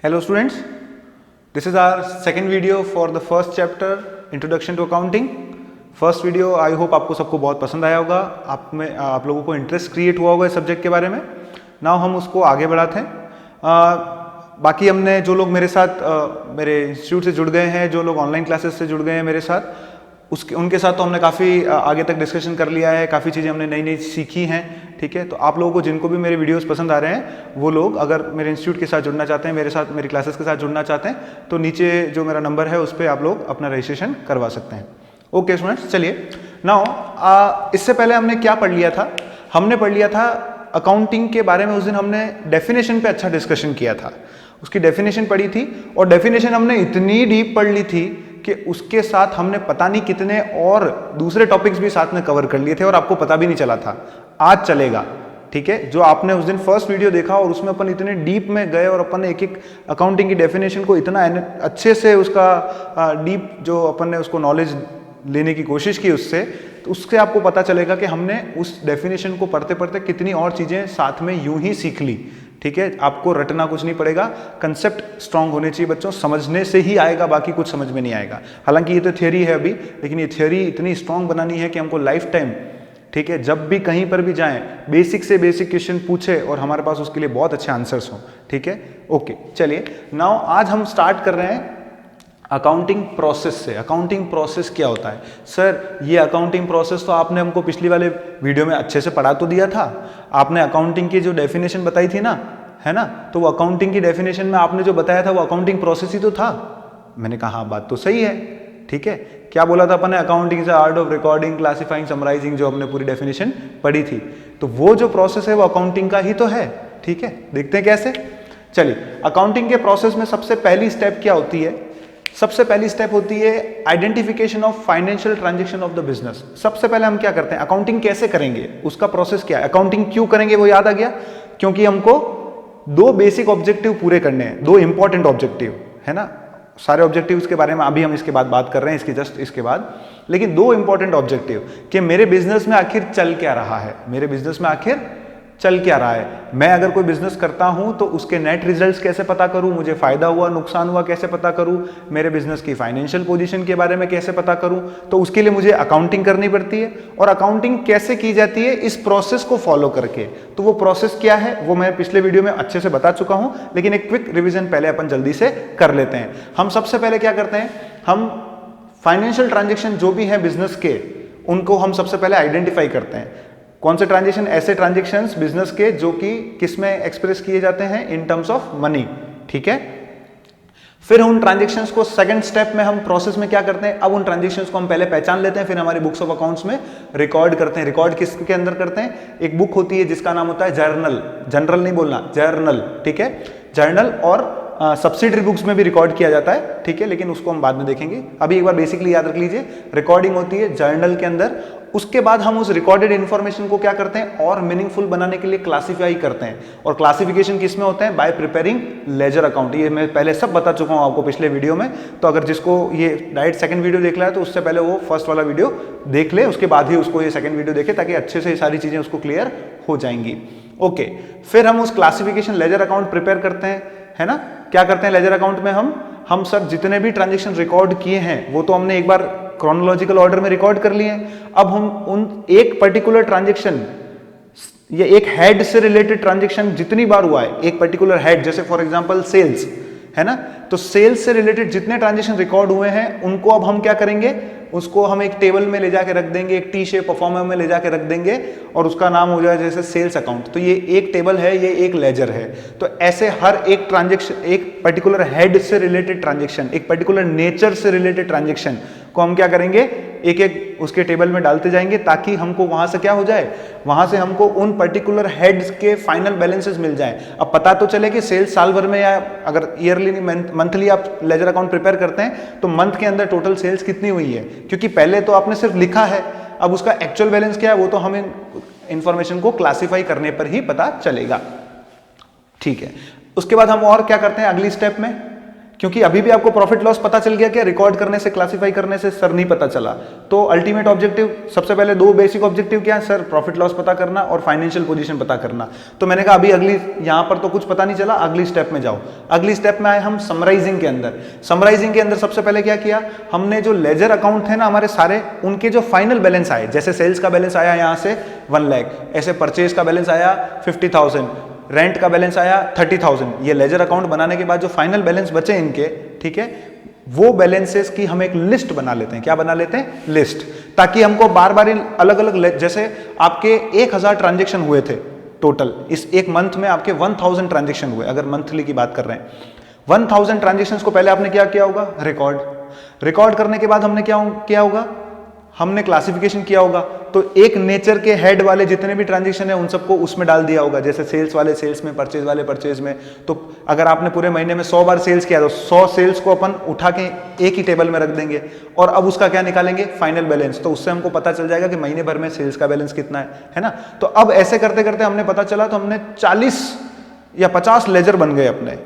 Hello students, this is our second video for the first chapter Introduction to Accounting. First video I hope आपको सबको बहुत पसंद आया होगा, आप लोगों को इंटरेस्ट क्रिएट हुआ होगा इस सब्जेक्ट के बारे में। नाउ हम उसको आगे बढ़ाते हैं। बाकी हमने जो लोग मेरे साथ मेरे इंस्टीट्यूट से जुड़ गए हैं, जो लोग ऑनलाइन क्लासेस से जुड़ गए हैं मेरे साथ, उनके साथ तो हमने काफ़ी आगे तक डिस्कशन कर लिया है, काफ़ी चीज़ें हमने नई नई सीखी हैं। ठीक है, तो आप लोगों को जिनको भी मेरे वीडियोस पसंद आ रहे हैं वो लोग अगर मेरे इंस्टीट्यूट के साथ जुड़ना चाहते हैं, मेरे साथ मेरी क्लासेस के साथ जुड़ना चाहते हैं, तो नीचे जो मेरा नंबर है उस पर आप लोग अपना रजिस्ट्रेशन करवा सकते हैं। ओके स्टूडेंट्स, चलिए नाउ इससे पहले हमने क्या पढ़ लिया था? हमने पढ़ लिया था अकाउंटिंग के बारे में। उस दिन हमने डेफिनेशन पे अच्छा डिस्कशन किया था, उसकी डेफिनेशन पढ़ी थी और डेफिनेशन हमने इतनी डीप पढ़ ली थी कि उसके साथ हमने पता नहीं कितने और दूसरे टॉपिक्स भी साथ में कवर कर लिए थे और आपको पता भी नहीं चला था। आज चलेगा, ठीक है? जो आपने उस दिन फर्स्ट वीडियो देखा और उसमें अपन इतने डीप में गए और अपन एक एक अकाउंटिंग की डेफिनेशन को इतना अच्छे से उसका डीप जो अपन ने उसको नॉलेज लेने की कोशिश की उससे, तो उससे आपको पता चलेगा कि हमने उस डेफिनेशन को पढ़ते पढ़ते कितनी और चीज़ें साथ में यूं ही सीख ली। ठीक है, आपको रटना कुछ नहीं पड़ेगा, कंसेप्ट स्ट्रांग होने चाहिए बच्चों, समझने से ही आएगा, बाकी कुछ समझ में नहीं आएगा। हालांकि ये तो थ्योरी है अभी, लेकिन ये थ्योरी इतनी स्ट्रांग बनानी है कि हमको लाइफ टाइम, ठीक है, जब भी कहीं पर भी जाएं बेसिक से बेसिक क्वेश्चन पूछे और हमारे पास उसके लिए बहुत अच्छे आंसर्स हों। ठीक है, ओके, चलिए नाउ आज हम स्टार्ट कर रहे हैं अकाउंटिंग प्रोसेस से। अकाउंटिंग प्रोसेस क्या होता है? सर ये अकाउंटिंग प्रोसेस तो आपने हमको पिछली वाले वीडियो में अच्छे से पढ़ा तो दिया था, आपने अकाउंटिंग की जो डेफिनेशन बताई थी ना, है ना, तो वो अकाउंटिंग की डेफिनेशन में आपने जो बताया था वो अकाउंटिंग प्रोसेस ही तो था। मैंने कहा हाँ, बात तो सही है। ठीक है, क्या बोला था अपन ने? अकाउंटिंग से art of recording, classifying, summarising, जो हमने पूरी डेफिनेशन पढ़ी थी, तो वो जो प्रोसेस है वो अकाउंटिंग का ही तो है। ठीक है, देखते हैं कैसे। चलिए, अकाउंटिंग के प्रोसेस में सबसे पहली स्टेप क्या होती है? सबसे पहली स्टेप होती है identification of financial transaction of the business. सबसे पहले हम क्या करते हैं? अकाउंटिंग कैसे करेंगे, उसका प्रोसेस क्या है। अकाउंटिंग क्यों करेंगे वो याद आ गया, क्योंकि हमको दो बेसिक ऑब्जेक्टिव पूरे करने हैं, दो इंपॉर्टेंट ऑब्जेक्टिव, है ना। सारे ऑब्जेक्टिव्स के बारे में अभी हम इसके बाद बात कर रहे हैं, इसके जस्ट इसके बाद, लेकिन दो इंपॉर्टेंट ऑब्जेक्टिव कि मेरे बिजनेस में आखिर चल क्या रहा है, मेरे बिजनेस में आखिर चल क्या रहा है। मैं अगर कोई बिजनेस करता हूं तो उसके नेट रिजल्ट्स कैसे पता करूं, मुझे फायदा हुआ नुकसान हुआ कैसे पता करूं, मेरे बिजनेस की फाइनेंशियल पोजीशन के बारे में कैसे पता करूं, तो उसके लिए मुझे अकाउंटिंग करनी पड़ती है। और अकाउंटिंग कैसे की जाती है? इस प्रोसेस को फॉलो करके। तो वो प्रोसेस क्या है वो मैं पिछले वीडियो में अच्छे से बता चुका हूं, लेकिन एक क्विक रिविजन पहले अपन जल्दी से कर लेते हैं। हम सबसे पहले क्या करते हैं, हम फाइनेंशियल ट्रांजेक्शन जो भी है बिजनेस के, उनको हम सबसे पहले आइडेंटिफाई करते हैं। कौन से ट्रांजेक्शन? ऐसे ट्रांजेक्शन्स बिजनेस के जो कि किस में एक्सप्रेस किए जाते हैं, इन टर्म्स ऑफ मनी। ठीक है, फिर उन ट्रांजेक्शन्स को सेकंड स्टेप में हम प्रोसेस में क्या करते हैं, अब उन ट्रांजेक्शन्स को हम पहले पहचान लेते हैं, फिर हमारी बुक्स ऑफ अकाउंट्स में रिकॉर्ड करते हैं। रिकॉर्ड किसके अंदर करते हैं? एक बुक होती है जिसका नाम होता है जर्नल, जनरल नहीं बोलना, जर्नल। ठीक है, जर्नल और सब्सिडरी बुक्स में भी रिकॉर्ड किया जाता है। ठीक है, लेकिन उसको हम बाद में देखेंगे, अभी एक बार बेसिकली याद रख लीजिए, रिकॉर्डिंग होती है जर्नल के अंदर। उसके बाद हम उस रिकॉर्डेड इंफॉर्मेशन को क्या करते हैं, और मीनिंगफुल बनाने के लिए क्लासिफाई करते हैं। और क्लासिफिकेशन किसमें होते हैं? Bye preparing ledger account. ये मैं पहले सब बता चुका हूं आपको पिछले वीडियो में, तो अगर जिसको ये डायरेक्ट सेकंड वीडियो देख रहा है तो उससे पहले वो फर्स्ट वाला वीडियो देख ले, उसके बाद ही उसको ये सेकंड वीडियो देखे, ताकि अच्छे से ये सारी चीजें उसको क्लियर हो जाएंगी। ओके, फिर हम उस क्लासिफिकेशन लेजर अकाउंट प्रिपेयर करते हैं, है ना। क्या करते हैं लेजर अकाउंट में? हम सर जितने भी ट्रांजेक्शन रिकॉर्ड किए हैं वो तो हमने एक बार क्रोनोलॉजिकल ऑर्डर में रिकॉर्ड कर लिए हैं। अब हम उन एक पर्टिकुलर ट्रांजेक्शन या एक हेड से रिलेटेड ट्रांजेक्शन जितनी बार हुआ है, एक पर्टिकुलर हेड, जैसे फॉर एग्जांपल सेल्स, है ना, तो सेल्स से रिलेटेड जितने ट्रांजेक्शन रिकॉर्ड हुए हैं उनको अब हम क्या करेंगे, उसको हम एक टेबल में ले जाके रख देंगे, एक टी शेप परफॉर्मर में ले जाके रख देंगे और उसका नाम हो जाए जैसे सेल्स अकाउंट। तो ये एक टेबल है, ये एक लेजर है। तो ऐसे हर एक ट्रांजेक्शन, एक पर्टिकुलर हेड से रिलेटेड ट्रांजेक्शन, एक पर्टिकुलर नेचर से रिलेटेड ट्रांजेक्शन को हम क्या करेंगे, एक एक उसके टेबल में डालते जाएंगे, ताकि हमको वहां से क्या हो जाए, वहां से हमको उन पर्टिकुलर हेड्स के फाइनल बैलेंसेस मिल जाए। अब पता तो चले कि सेल्स साल भर में, या अगर ईयरली मंथली आप लेजर अकाउंट प्रिपेयर करते हैं तो मंथ के अंदर टोटल सेल्स कितनी हुई है, क्योंकि पहले तो आपने सिर्फ लिखा है, अब उसका एक्चुअल बैलेंस क्या है वो तो हमें इंफॉर्मेशन को क्लासिफाई करने पर ही पता चलेगा। ठीक है, उसके बाद हम और क्या करते हैं अगली स्टेप में, क्योंकि अभी भी आपको प्रॉफिट लॉस पता चल गया क्या, रिकॉर्ड करने से, क्लासिफाई करने से सर नहीं पता चला। तो अल्टीमेट ऑब्जेक्टिव, सबसे पहले दो बेसिक ऑब्जेक्टिव क्या है सर, प्रॉफिट लॉस पता करना और फाइनेंशियल पोजीशन पता करना। तो मैंने कहा अभी अगली, यहां पर तो कुछ पता नहीं चला, अगली स्टेप में जाओ। अगली स्टेप में आए हम समराइजिंग के अंदर। समराइजिंग के अंदर सबसे पहले क्या किया हमने, जो लेजर अकाउंट थे ना हमारे सारे, उनके जो फाइनल बैलेंस आए, जैसे सेल्स का बैलेंस आया यहां से 1 लाख, ऐसे परचेज का बैलेंस आया 50,000, रेंट का बैलेंस आया 30,000। ये लेजर अकाउंट बनाने के बाद जो फाइनल बैलेंस बचे इनके, ठीक है, वो बैलेंसेस की हम एक लिस्ट बना लेते हैं। क्या बना लेते हैं, लिस्ट, ताकि हमको बार बार अलग अलग, जैसे आपके 1000 ट्रांजेक्शन हुए थे टोटल, इस एक मंथ में आपके 1000 ट्रांजेक्शन हुए, अगर मंथली की बात कर रहे हैं। 1000 ट्रांजेक्शन को पहले आपने क्या किया होगा, रिकॉर्ड करने के बाद हमने क्या किया होगा, हमने क्लासिफिकेशन किया होगा। तो एक नेचर के हेड वाले जितने भी ट्रांजेक्शन है उन सबको उसमें डाल दिया होगा, जैसे सेल्स वाले सेल्स में, परचेज वाले परचेज में। तो अगर आपने पूरे महीने में 100 बार सेल्स किया तो 100 सेल्स को अपन उठा के एक ही टेबल में रख देंगे और अब उसका क्या निकालेंगे, फाइनल बैलेंस। तो उससे हमको पता चल जाएगा कि महीने भर में सेल्स का बैलेंस कितना है ना। तो अब ऐसे करते करते हमने पता चला, तो हमने 40 या 50 लेजर बन गए अपने,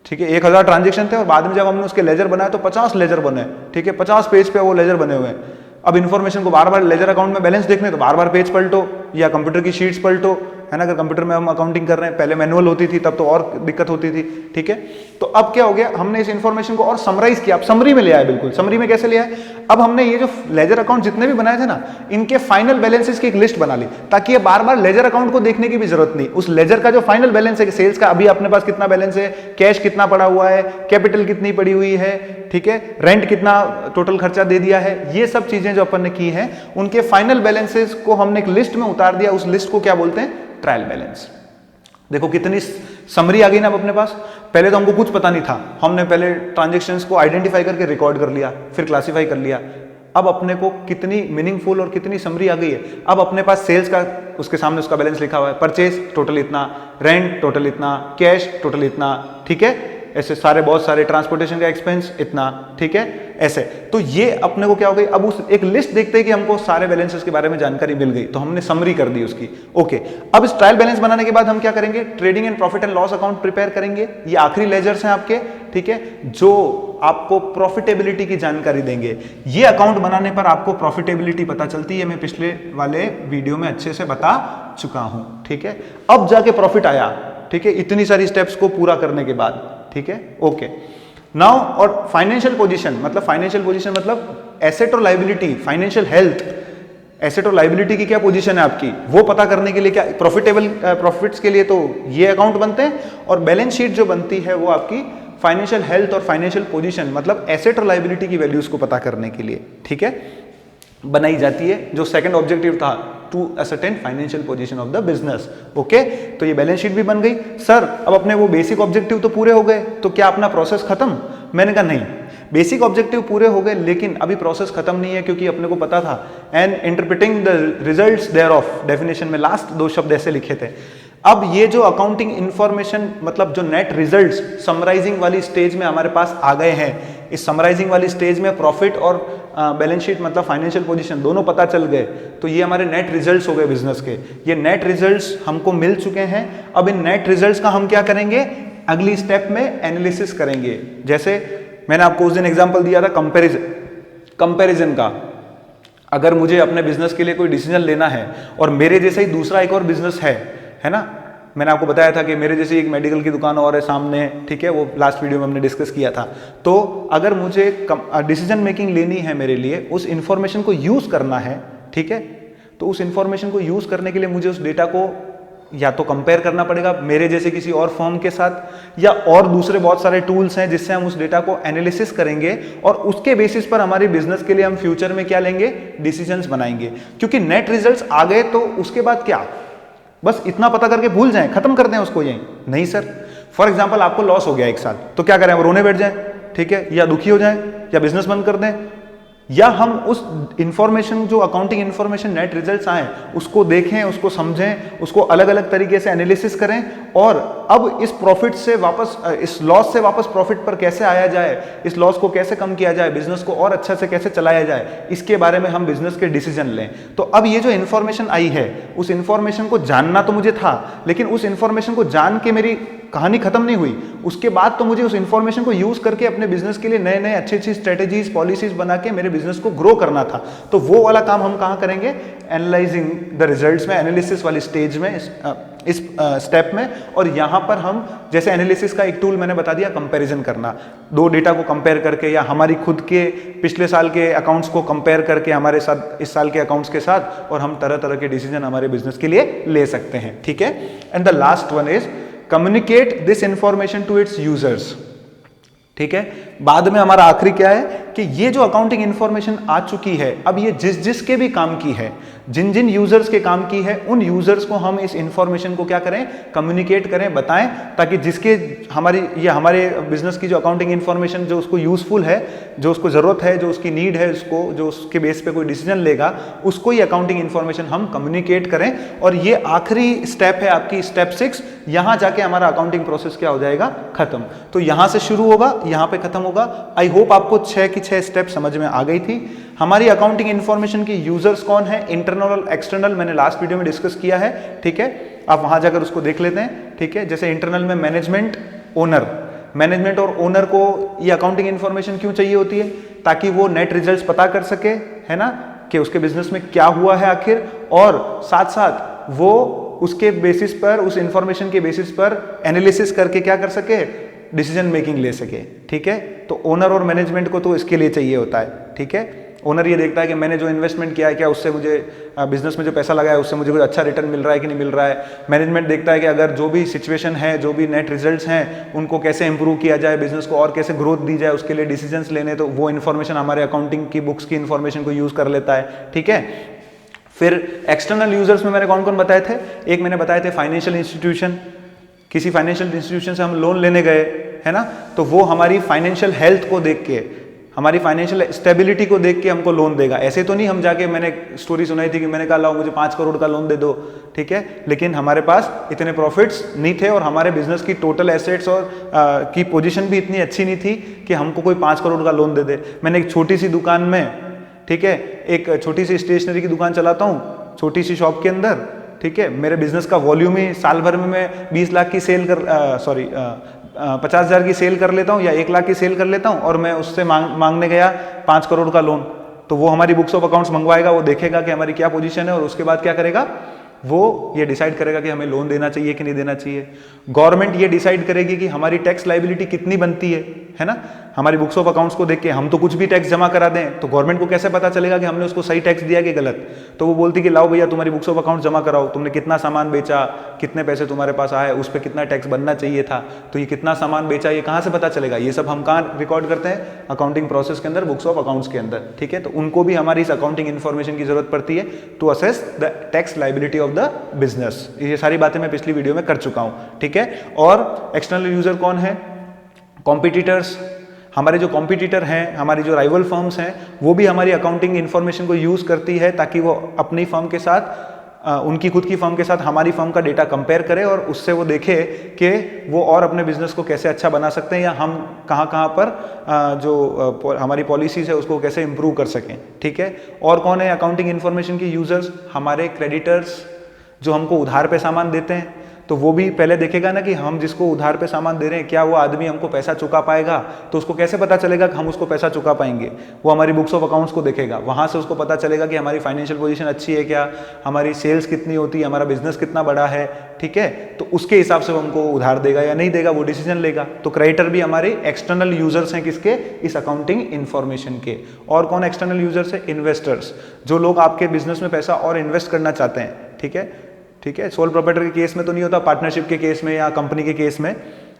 ठीक है। 1000 ट्रांजेक्शन थे और बाद में जब हमने उसके लेजर बनाए तो 50 लेजर बने, ठीक है, 50 पेज पे वो लेजर बने हुए हैं। अब इन्फॉर्मेशन को बार बार लेजर अकाउंट में बैलेंस देखने तो बार बार पेज पलटो या कंप्यूटर की शीट्स पलटो, है ना। अगर कंप्यूटर में हम अकाउंटिंग कर रहे हैं, पहले मैनुअल होती थी तब तो और दिक्कत होती थी, ठीक है। तो अब क्या हो गया, हमने इस इन्फॉर्मेशन को और समराइज किया, अब समरी में ले आए। बिल्कुल समरी में कैसे ले आए, अब हमने ये जो लेजर अकाउंट जितने भी बनाए थे ना, इनके फाइनल बैलेंसेस की एक लिस्ट बना ली, ताकि ये बार बार लेजर अकाउंट को देखने की भी जरूरत नहीं। उस लेजर का जो फाइनल बैलेंस है, सेल्स का अभी अपने पास कितना बैलेंस है, कैश कितना पड़ा हुआ है, कैपिटल कितनी पड़ी हुई है, ठीक है, रेंट कितना टोटल खर्चा दे दिया है, ये सब चीजें जो अपन ने की हैं, उनके फाइनल बैलेंसेस को हमने एक लिस्ट में उतार दिया। उस लिस्ट को क्या बोलते हैं, ट्रायल बैलेंस। देखो कितनी समरी आ गई ना अब अपने पास। पहले तो हमको कुछ पता नहीं था, हमने पहले ट्रांजैक्शंस को आइडेंटिफाई करके रिकॉर्ड कर लिया, फिर क्लासिफाई कर लिया। अब अपने को कितनी मीनिंगफुल और कितनी समरी आ गई है। अब अपने पास सेल्स का, उसके सामने उसका बैलेंस लिखा हुआ है, परचेज टोटल इतना, रेंट टोटल इतना, कैश टोटल इतना, ठीक है, ऐसे सारे बहुत सारे, ट्रांसपोर्टेशन का एक्सपेंस इतना, ठीक है, ऐसे। तो ये अपने को क्या हो गई, अब उस एक लिस्ट देखते हैं कि हमको सारे बैलेंसेस के बारे में जानकारी मिल गई, तो हमने समरी कर दी उसकी। ओके, अब इस ट्रायल बैलेंस बनाने के बाद हम क्या करेंगे, trading and profit and loss account prepare करेंगे। ये आखिरी लेजर्स हैं आपके, ठीक है, जो आपको प्रॉफिटेबिलिटी की जानकारी देंगे। ये अकाउंट बनाने पर आपको प्रॉफिटेबिलिटी पता चलती है, मैं पिछले वाले वीडियो में अच्छे से बता चुका हूं, ठीक है। अब जाके प्रॉफिट आया, ठीक है, इतनी सारी स्टेप्स को पूरा करने के बाद, ठीक है, ओके। नाउ, और फाइनेंशियल पोजीशन मतलब एसेट और लायबिलिटी, फाइनेंशियल हेल्थ, एसेट और लायबिलिटी की क्या पोजीशन है आपकी, वो पता करने के लिए क्या प्रॉफिट्स के लिए तो ये अकाउंट बनते हैं, और बैलेंस शीट जो बनती है वो आपकी फाइनेंशियल हेल्थ और फाइनेंशियल पोजीशन मतलब एसेट और लायबिलिटी की वैल्यूज को पता करने के लिए, ठीक है, बनाई जाती है। जो सेकंड ऑब्जेक्टिव था, to ascertain financial position of the business. Okay, तो ये बैलेंस शीट भी बन गई। सर अब अपने वो बेसिक ऑब्जेक्टिव तो पूरे हो गए, तो क्या अपना प्रोसेस खत्म? मैंने कहा नहीं, बेसिक ऑब्जेक्टिव पूरे हो गए, लेकिन अभी प्रोसेस खत्म नहीं है, क्योंकि अपने को पता था and interpreting the results thereof, definition में लास्ट 2 शब्द ऐसे लिखे थे। अब ये जो अकाउंटिंग इंफॉर्मेशन मतलब जो नेट रिजल्ट्स समराइजिंग वाली स्टेज में हमारे पास आ गए हैं। इस समराइजिंग वाली स्टेज में प्रॉफिट और बैलेंस शीट मतलब फाइनेंशियल पोजीशन दोनों पता चल गए, तो ये हमारे नेट रिजल्ट्स हो गए बिजनेस के। ये नेट रिजल्ट्स हमको मिल चुके हैं। अब इन नेट रिजल्ट्स का हम क्या करेंगे, अगली स्टेप में एनालिसिस करेंगे। जैसे मैंने आपको उस दिन एग्जांपल दिया था कंपैरिजन का। अगर मुझे अपने बिजनेस के लिए कोई डिसीजन लेना है और मेरे जैसा ही दूसरा एक और बिजनेस है ना, मैंने आपको बताया था कि मेरे जैसे एक मेडिकल की दुकान और है सामने, ठीक है, वो लास्ट वीडियो में हमने डिस्कस किया था। तो अगर मुझे डिसीजन मेकिंग लेनी है मेरे लिए, उस इंफॉर्मेशन को यूज करना है, ठीक है, तो उस इंफॉर्मेशन को यूज करने के लिए मुझे उस डेटा को या तो कंपेयर करना पड़ेगा मेरे जैसे किसी और फर्म के साथ, या और दूसरे बहुत सारे टूल्स हैं जिससे हम उस डेटा को एनालिसिस करेंगे और उसके बेसिस पर हमारे बिजनेस के लिए हम फ्यूचर में क्या लेंगे, डिसीजंस बनाएंगे। क्योंकि नेट रिजल्ट्स आ गए तो उसके बाद क्या, बस इतना पता करके भूल जाएं, खत्म कर दें उसको यहीं? नहीं सर। फॉर एग्जांपल आपको लॉस हो गया 1 साल, तो क्या करें, रोने बैठ जाएं, ठीक है, या दुखी हो जाएं, या बिजनेस बंद कर दें, या हम उस इंफॉर्मेशन जो अकाउंटिंग इंफॉर्मेशन नेट रिजल्ट्स आए उसको देखें, उसको समझें, उसको अलग अलग तरीके से एनालिसिस करें, और अब इस प्रॉफिट से वापस, इस लॉस से वापस प्रॉफिट पर कैसे आया जाए, इस लॉस को कैसे कम किया जाए, बिजनेस को और अच्छा से कैसे चलाया जाए, इसके बारे में हम बिजनेस के डिसीजन लें। तो अब ये जो इन्फॉर्मेशन आई है, उस इन्फॉर्मेशन को जानना तो मुझे था, लेकिन उस इन्फॉर्मेशन को जान के मेरी कहानी खत्म नहीं हुई, उसके बाद तो मुझे उस इंफॉर्मेशन को यूज करके अपने बिजनेस के लिए नए नए अच्छी अच्छी स्ट्रेटेजीज पॉलिसीज बना के मेरे बिजनेस को ग्रो करना था। तो वो वाला काम हम कहाँ करेंगे, एनालाइजिंग द रिजल्ट्स में, एनालिसिस वाली स्टेज में, इस स्टेप में। और यहाँ पर हम जैसे एनालिसिस का एक टूल मैंने बता दिया, कंपैरिजन करना, दो डेटा को कंपेयर करके या हमारी खुद के पिछले साल के अकाउंट्स को कंपेयर करके हमारे साथ इस साल के अकाउंट्स के साथ, और हम तरह तरह के डिसीजन हमारे बिजनेस के लिए ले सकते हैं। ठीक है। And the last one is communicate this information to its users. ठीक है। बाद में हमारा आखिरी क्या है कि ये जो अकाउंटिंग इंफॉर्मेशन आ चुकी है, अब ये जिस जिसके भी काम की है, जिन जिन यूजर्स के काम की है, उन यूजर्स को हम इस इंफॉर्मेशन को क्या करें, कम्युनिकेट करें, बताएं, ताकि जिसके हमारे बिजनेस की जो अकाउंटिंग इंफॉर्मेशन जो उसको यूजफुल है, जो उसको जरूरत है, जो उसकी नीड है, उसको जो उसके बेस पे कोई डिसीजन लेगा, उसको ये अकाउंटिंग इंफॉर्मेशन हम कम्युनिकेट करें। और ये आखिरी स्टेप है आपकी स्टेप 6। यहां जाके हमारा अकाउंटिंग प्रोसेस क्या हो जाएगा, खत्म। तो यहां से शुरू होगा, यहां पे खत्म होगा। आई होप आपको 6 की 6 स्टेप समझ में आ गई थी। हमारी अकाउंटिंग इंफॉर्मेशन की यूजर्स कौन है, इंटरनल और एक्सटर्नल, मैंने लास्ट वीडियो में डिस्कस किया है। ठीक है, आप वहां जाकर उसको देख लेते हैं। ठीक है। जैसे इंटरनल में मैनेजमेंट, ओनर, मैनेजमेंट और ओनर को ये अकाउंटिंग इंफॉर्मेशन क्यों चाहिए होती है, ताकि वो नेट रिजल्ट्स पता कर सके, है ना, कि उसके बिजनेस में क्या हुआ है आखिर, और साथ साथ वो उसके बेसिस पर, उस इंफॉर्मेशन के बेसिस पर एनालिसिस करके क्या कर सके, डिसीजन मेकिंग ले सके। ठीक है। तो ओनर और मैनेजमेंट को तो इसके लिए चाहिए होता है। ठीक है। ओनर ये देखता है कि मैंने जो इन्वेस्टमेंट किया है, क्या उससे मुझे बिजनेस में जो पैसा लगाया है उससे मुझे कुछ अच्छा रिटर्न मिल रहा है कि नहीं मिल रहा है। मैनेजमेंट देखता है कि अगर जो भी सिचुएशन है, जो भी नेट रिजल्ट्स हैं, उनको कैसे इंप्रूव किया जाए, बिजनेस को और कैसे ग्रोथ दी जाए, उसके लिए डिसीजंस लेने, तो वो इन्फॉर्मेशन हमारे अकाउंटिंग की बुक्स की इन्फॉर्मेशन को यूज कर लेता है। ठीक है। फिर एक्सटर्नल यूजर्स में मैंने कौन कौन बताए थे, एक मैंने बताए थे फाइनेंशियल इंस्टीट्यूशन। किसी फाइनेंशियल इंस्टीट्यूशन से हम लोन लेने गए, है ना, तो वो हमारी फाइनेंशियल हेल्थ को देख के, हमारी फाइनेंशियल स्टेबिलिटी को देख के हमको लोन देगा। ऐसे तो नहीं हम जाके, मैंने स्टोरी सुनाई थी कि मैंने कहा लाओ मुझे 5 करोड़ का लोन दे दो। ठीक है। लेकिन हमारे पास इतने प्रॉफिट्स नहीं थे और हमारे बिजनेस की टोटल एसेट्स और की पोजीशन भी इतनी अच्छी नहीं थी कि हमको कोई 5 करोड़ का लोन दे दे। मैंने एक छोटी सी दुकान में, ठीक है, एक छोटी सी स्टेशनरी की दुकान चलाता हूँ, छोटी सी शॉप के अंदर। ठीक है। मेरे बिजनेस का वॉल्यूम ही साल भर में मैं 20 लाख की सेल कर 50,000 की सेल कर लेता हूँ या 1 लाख की सेल कर लेता हूँ, और मैं उससे मांगने गया 5 करोड़ का लोन। तो वो हमारी बुक्स ऑफ अकाउंट्स मंगवाएगा, वो देखेगा कि हमारी क्या पोजीशन है, और उसके बाद क्या करेगा, वो ये डिसाइड करेगा कि हमें लोन देना चाहिए कि नहीं देना चाहिए। गवर्नमेंट ये डिसाइड करेगी कि हमारी टैक्स लाइबिलिटी कितनी बनती है ना। हमारी बुक्स ऑफ अकाउंट्स को देख के हम तो कुछ भी टैक्स जमा करा दें, तो गवर्नमेंट को कैसे पता चलेगा कि हमने उसको सही टैक्स दिया कि गलत। तो वो बोलती कि लाओ भैया तुम्हारी बुक्स ऑफ अकाउंट जमा कराओ, तुमने कितना सामान बेचा, कितने पैसे तुम्हारे पास आए, उस पर कितना टैक्स बनना चाहिए था, तो ये कितना सामान बेचा, ये कहाँ से पता चलेगा। ये सब हम कहाँ रिकॉर्ड करते हैं, अकाउंटिंग प्रोसेस के अंदर, बुक्स ऑफ अकाउंट्स के अंदर। ठीक है। तो उनको भी हमारी इस अकाउंटिंग इन्फॉर्मेशन की जरूरत पड़ती है to assess the tax liability of the business. ये सारी बातें मैं पिछली वीडियो में कर चुका हूं। ठीक है। और एक्सटर्नल यूजर कौन है, कॉम्पिटिटर्स। हमारे जो कॉम्पिटिटर हैं, हमारी जो राइवल फर्म्स हैं, वो भी हमारी अकाउंटिंग इन्फॉर्मेशन को यूज करती है ताकि वो अपनी फर्म के साथ, उनकी खुद की फर्म के साथ हमारी फर्म का डेटा कंपेयर करे, और उससे वो देखे कि वो और अपने बिजनेस को कैसे अच्छा बना सकते हैं, या हम कहाँ कहाँ पर जो हमारी पॉलिसीज है उसको कैसे इंप्रूव कर सकें। ठीक है। और कौन है अकाउंटिंग इन्फॉर्मेशन की यूजर्स, हमारे क्रेडिटर्स, जो हमको उधार पे सामान देते हैं। तो वो भी पहले देखेगा ना कि हम जिसको उधार पे सामान दे रहे हैं, क्या वो आदमी हमको पैसा चुका पाएगा। तो उसको कैसे पता चलेगा कि हम उसको पैसा चुका पाएंगे, वो हमारी बुक्स ऑफ अकाउंट्स को देखेगा। वहाँ से उसको पता चलेगा कि हमारी फाइनेंशियल पोजीशन अच्छी है क्या, हमारी सेल्स कितनी होती है, हमारा बिजनेस कितना बड़ा है। ठीक है। तो उसके हिसाब से वो हमको उधार देगा या नहीं देगा, वो डिसीजन लेगा। तो क्रेडिटर भी हमारे एक्सटर्नल यूजर्स हैं, किसके, इस अकाउंटिंग इन्फॉर्मेशन के। और कौन एक्सटर्नल यूजर्स है, इन्वेस्टर्स, जो लोग आपके बिजनेस में पैसा और इन्वेस्ट करना चाहते हैं। ठीक है। ठीक है। सोल प्रोप्राइटर के केस में तो नहीं होता, पार्टनरशिप के केस में या कंपनी के केस में।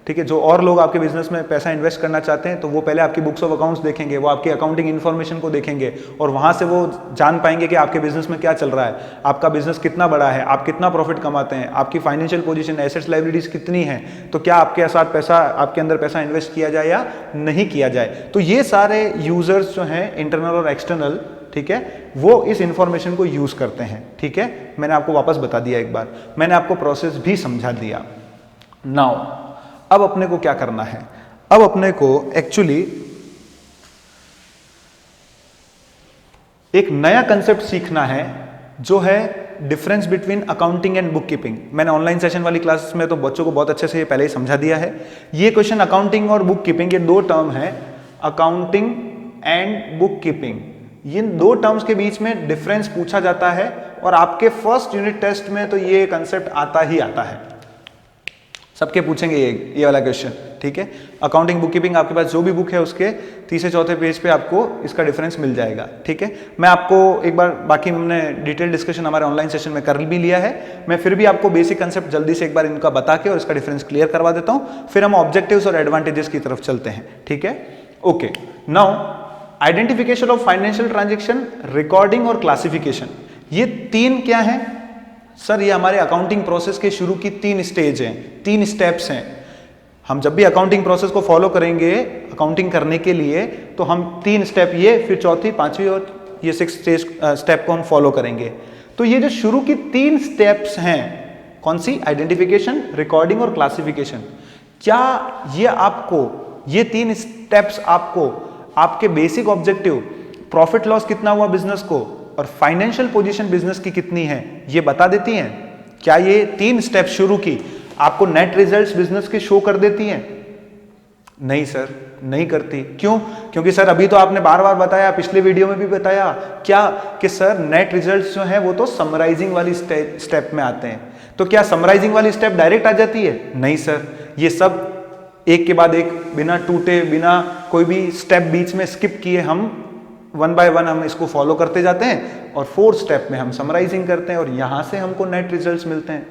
ठीक है। जो और लोग आपके बिजनेस में पैसा इन्वेस्ट करना चाहते हैं, तो वो पहले आपकी बुक्स ऑफ अकाउंट्स देखेंगे, वो आपकी अकाउंटिंग इन्फॉर्मेशन को देखेंगे, और वहां से वो जान पाएंगे कि आपके बिजनेस में क्या चल रहा है, आपका बिजनेस कितना बड़ा है, आप कितना प्रॉफिट कमाते हैं, आपकी फाइनेंशियल पोजीशन, एसेट्स लायबिलिटीज कितनी है, तो क्या आपके साथ पैसा, आपके अंदर पैसा इन्वेस्ट किया जाए या नहीं किया जाए। तो ये सारे यूजर्स जो हैं, इंटरनल और एक्सटर्नल, ठीक है, वो इस इंफॉर्मेशन को यूज करते हैं। ठीक है। मैंने आपको वापस बता दिया, एक बार मैंने आपको प्रोसेस भी समझा दिया। नाउ अब अपने को क्या करना है, अब अपने को एक्चुअली एक नया कंसेप्ट सीखना है, जो है difference between accounting and book keeping. मैंने ऑनलाइन सेशन वाली क्लास में तो बच्चों को बहुत अच्छे से पहले ही समझा दिया है। ये क्वेश्चन अकाउंटिंग और बुक कीपिंग, ये दो टर्म है, अकाउंटिंग एंड बुक कीपिंग, ये दो टर्म्स के बीच में डिफरेंस पूछा जाता है और आपके फर्स्ट यूनिट टेस्ट में तो ये कंसेप्ट आता ही आता है, सबके पूछेंगे ये वाला क्वेश्चन, ठीक है। अकाउंटिंग बुक कीपिंग आपके पास जो भी बुक है उसके तीसरे चौथे पेज पे आपको इसका डिफरेंस मिल जाएगा, ठीक है। मैं आपको एक बार, बाकी हमने डिटेल डिस्कशन हमारे ऑनलाइन सेशन में कर भी लिया है, मैं फिर भी आपको बेसिक कंसेप्ट जल्दी से एक बार इनका बता के और इसका डिफरेंस क्लियर करवा देता हूं, फिर हम ऑब्जेक्टिव्स और एडवांटेजेस की तरफ चलते हैं, ठीक है। Okay, now identification of financial transaction, recording और क्लासिफिकेशन, ये तीन क्या है सर? ये हमारे अकाउंटिंग प्रोसेस के शुरू की तीन स्टेज हैं, तीन स्टेप्स हैं। हम जब भी अकाउंटिंग प्रोसेस को फॉलो करेंगे अकाउंटिंग करने के लिए, तो हम तीन स्टेप, ये फिर चौथी, पांचवी और ये 6 स्टेप को हम फॉलो करेंगे। तो ये जो शुरू की तीन स्टेप्स हैं, कौन सी? आइडेंटिफिकेशन, रिकॉर्डिंग और क्लासिफिकेशन। क्या ये आपको, ये तीन स्टेप्स आपको आपके बेसिक ऑब्जेक्टिव, प्रॉफिट लॉस कितना हुआ बिजनेस को और फाइनेंशियल पोजीशन बिजनेस की कितनी है, ये बता देती हैं? क्या ये तीन स्टेप शुरू की आपको नेट रिजल्ट्स बिजनेस के शो कर देती हैं? नहीं सर, नहीं करती। क्यों? क्योंकि सर अभी तो आपने बार बार बताया, पिछले वीडियो में भी बताया क्या, कि सर नेट रिजल्ट्स जो है वो तो समराइजिंग वाली स्टेप में आते हैं। तो क्या समराइजिंग वाली स्टेप डायरेक्ट आ जाती है? नहीं सर, ये सब एक के बाद एक, बिना टूटे, बिना कोई भी स्टेप बीच में स्किप किए, हम वन बाय वन हम इसको फॉलो करते जाते हैं और फोर्थ स्टेप में हम समराइजिंग करते हैं और यहां से हमको नेट रिजल्ट्स मिलते हैं।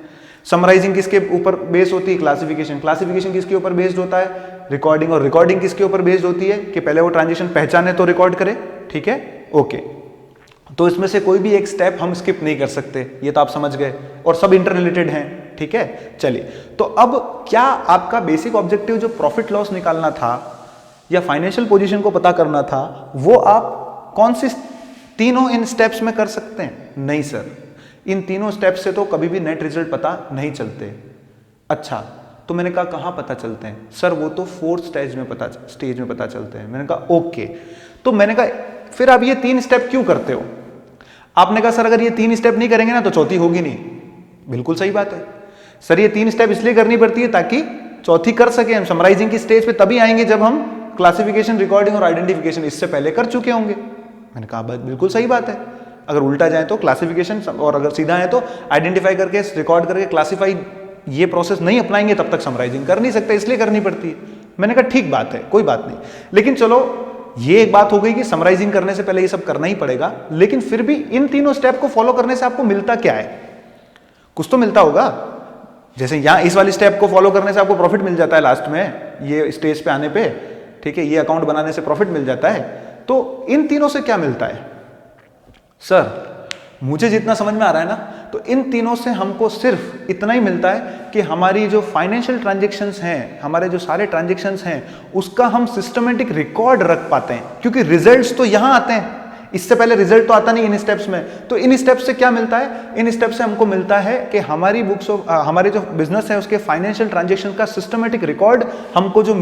समराइजिंग किसके ऊपर बेस्ड होती है? क्लासिफिकेशन। क्लासिफिकेशन किसके ऊपर बेस्ड होता है? रिकॉर्डिंग। और रिकॉर्डिंग किसके ऊपर बेस्ड होती है? कि पहले वो ट्रांजेक्शन पहचाने तो रिकॉर्ड करे, ठीक है, ओके। तो इसमें से कोई भी एक स्टेप हम स्किप नहीं कर सकते, ये तो आप समझ गए, और सब इंटर रिलेटेड हैं, ठीक है। चलिए, तो अब क्या आपका बेसिक ऑब्जेक्टिव जो प्रॉफिट लॉस निकालना था या फाइनेंशियल पोजीशन को पता करना था, वो आप कौन सी तीनों इन स्टेप्स में कर सकते हैं? नहीं सर, इन तीनों स्टेप्स से तो कभी भी नेट रिजल्ट पता नहीं चलते। अच्छा, तो मैंने कहा कहां पता चलते हैं? सर वो तो फोर्थ स्टेज में पता चलते हैं। मैंने कहा ओके। तो मैंने कहा फिर आप ये तीन स्टेप क्यों करते हो? आपने कहा सर अगर ये तीन स्टेप नहीं करेंगे ना तो चौथी होगी नहीं। बिल्कुल सही बात है सर, ये तीन स्टेप इसलिए करनी पड़ती है ताकि चौथी कर सके हम। समराइजिंग की स्टेज पे तभी आएंगे जब हम क्लासिफिकेशन, रिकॉर्डिंग और आइडेंटिफिकेशन इससे पहले कर चुके होंगे। मैंने कहा बिल्कुल सही बात है, अगर उल्टा जाए तो क्लासिफिकेशन, और अगर सीधा है तो आइडेंटिफाई करके, रिकॉर्ड करके, क्लासिफाई, ये प्रोसेस नहीं अपनाएंगे तब तक समराइजिंग कर नहीं सकते, इसलिए करनी पड़ती है। मैंने कहा ठीक बात है, कोई बात नहीं, लेकिन चलो ये एक बात हो गई कि समराइजिंग करने से पहले ये सब करना ही पड़ेगा, लेकिन फिर भी इन तीनों स्टेप को फॉलो करने से आपको मिलता क्या है? कुछ तो मिलता होगा। जैसे यहां इस वाली स्टेप को फॉलो करने से आपको प्रॉफिट मिल जाता है लास्ट में, ये स्टेज पे आने पे, ठीक है, ये अकाउंट बनाने से प्रॉफिट मिल जाता है। तो इन तीनों से क्या मिलता है? सर मुझे जितना समझ में आ रहा है ना, तो इन तीनों से हमको सिर्फ इतना ही मिलता है कि हमारी जो फाइनेंशियल ट्रांजैक्शंस हैं, हमारे जो सारे ट्रांजैक्शंस हैं, उसका हम सिस्टमेटिक रिकॉर्ड रख पाते हैं, क्योंकि रिजल्ट्स तो यहां आते हैं, इससे पहले रिजल्ट तो आता नहीं इन स्टेप्स में। तो इन स्टेप्स से क्या मिलता है? इन स्टेप्स से हमको मिलता है कि हमारी बुक्स ऑफ, हमारे जो बिजनेस है उसके फाइनेंशियल ट्रांजैक्शन का सिस्टमेटिक रिकॉर्ड हमको जो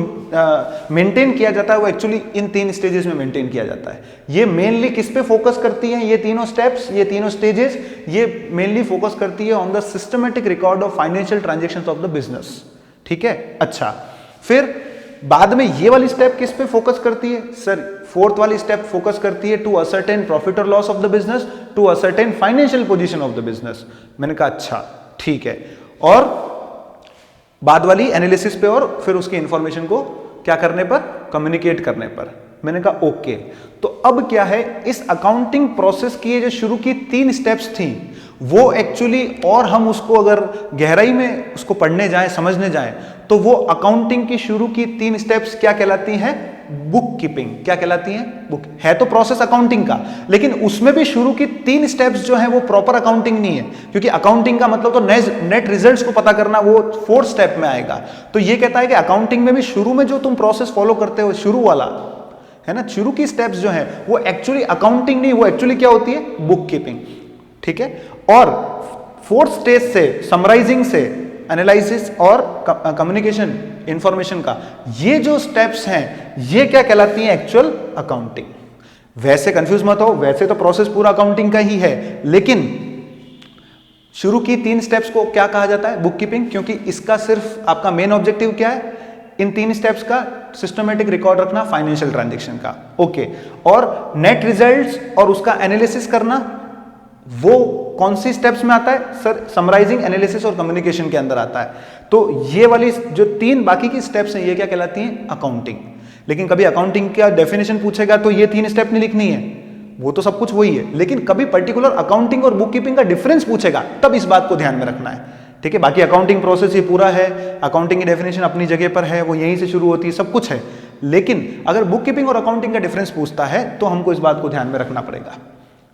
मेंटेन किया जाता है वो एक्चुअली इन तीन स्टेजेस में मेंटेन किया जाता है। ये मेनली किस पे फोकस करती है? ये तीनों स्टेप्स, ये तीनों स्टेजेस, ये मेनली फोकस करती है on the systematic record of financial transactions of the business, ठीक है। अच्छा, फिर बाद में ये वाली स्टेप किस पे फोकस करती है? सर फोर्थ वाली स्टेप फोकस करती है टू असर्टेन प्रॉफिट और loss of the business, to ascertain financial position of the business. मैंने कहा अच्छा ठीक है, और बाद वाली एनालिसिस पे और फिर उसकी इंफॉर्मेशन को क्या करने पर? कम्युनिकेट करने पर। मैंने कहा ओके। तो अब क्या है, इस अकाउंटिंग प्रोसेस की जो शुरू की 3 स्टेप्स थी वो एक्चुअली, और हम उसको अगर गहराई में उसको पढ़ने जाएं, समझने जाएं, तो वो अकाउंटिंग की शुरू की 3 स्टेप्स क्या कहलाती हैं? Book keeping. क्या कहलाती हैं? बुक। है तो प्रोसेस अकाउंटिंग का, लेकिन उसमें भी शुरू की 3 स्टेप्स जो है वो प्रॉपर अकाउंटिंग नहीं है, क्योंकि अकाउंटिंग का मतलब तो नेट रिजल्ट्स को पता करना, वो 4th स्टेप में आएगा। तो ये कहता है कि अकाउंटिंग में भी शुरू में जो तुम प्रोसेस फॉलो करते हो, शुरू वाला है ना, शुरू की स्टेप्स जो है वो एक्चुअली अकाउंटिंग नहीं, वो एक्चुअली क्या होती है? बुक कीपिंग, ठीक है। और 4th स्टेज से, समराइजिंग से, एनालिसिस और कम्युनिकेशन इंफॉर्मेशन का, ये जो स्टेप्स हैं ये क्या कहलाती हैं? Actual accounting. वैसे कंफ्यूज मत हो, वैसे तो प्रोसेस पूरा अकाउंटिंग का ही है, लेकिन शुरू की 3 स्टेप्स को क्या कहा जाता है? बुक कीपिंग, क्योंकि इसका सिर्फ आपका मेन ऑब्जेक्टिव क्या है? इन 3 स्टेप्स का सिस्टमेटिक रिकॉर्ड रखना फाइनेंशियल ट्रांजैक्शन का। ओके, और नेट रिजल्ट्स और उसका एनालिसिस करना, वो कौन सी स्टेप्स में आता है? सर, समराइजिंग, एनालिसिस और कम्युनिकेशन के अंदर आता है। तो ये वाली जो 3 बाकी की स्टेप्स हैं, ये क्या कहलाती हैं? अकाउंटिंग। लेकिन कभी अकाउंटिंग का डेफिनेशन पूछेगा तो ये 3 स्टेप नहीं लिखनी है, वो तो सब कुछ वही है। लेकिन कभी पर्टिकुलर अकाउंटिंग और बुक कीपिंग का डिफरेंस पूछेगा, तब इस बात को ध्यान में रखना है। ठीक है, बाकी अकाउंटिंग प्रोसेस ही पूरा है, अकाउंटिंग की डेफिनेशन अपनी जगह पर है, वो यहीं से शुरू होती है, सब कुछ है। लेकिन अगर बुक कीपिंग और अकाउंटिंग का डिफरेंस पूछता है तो हमको इस बात को ध्यान में रखना पड़ेगा।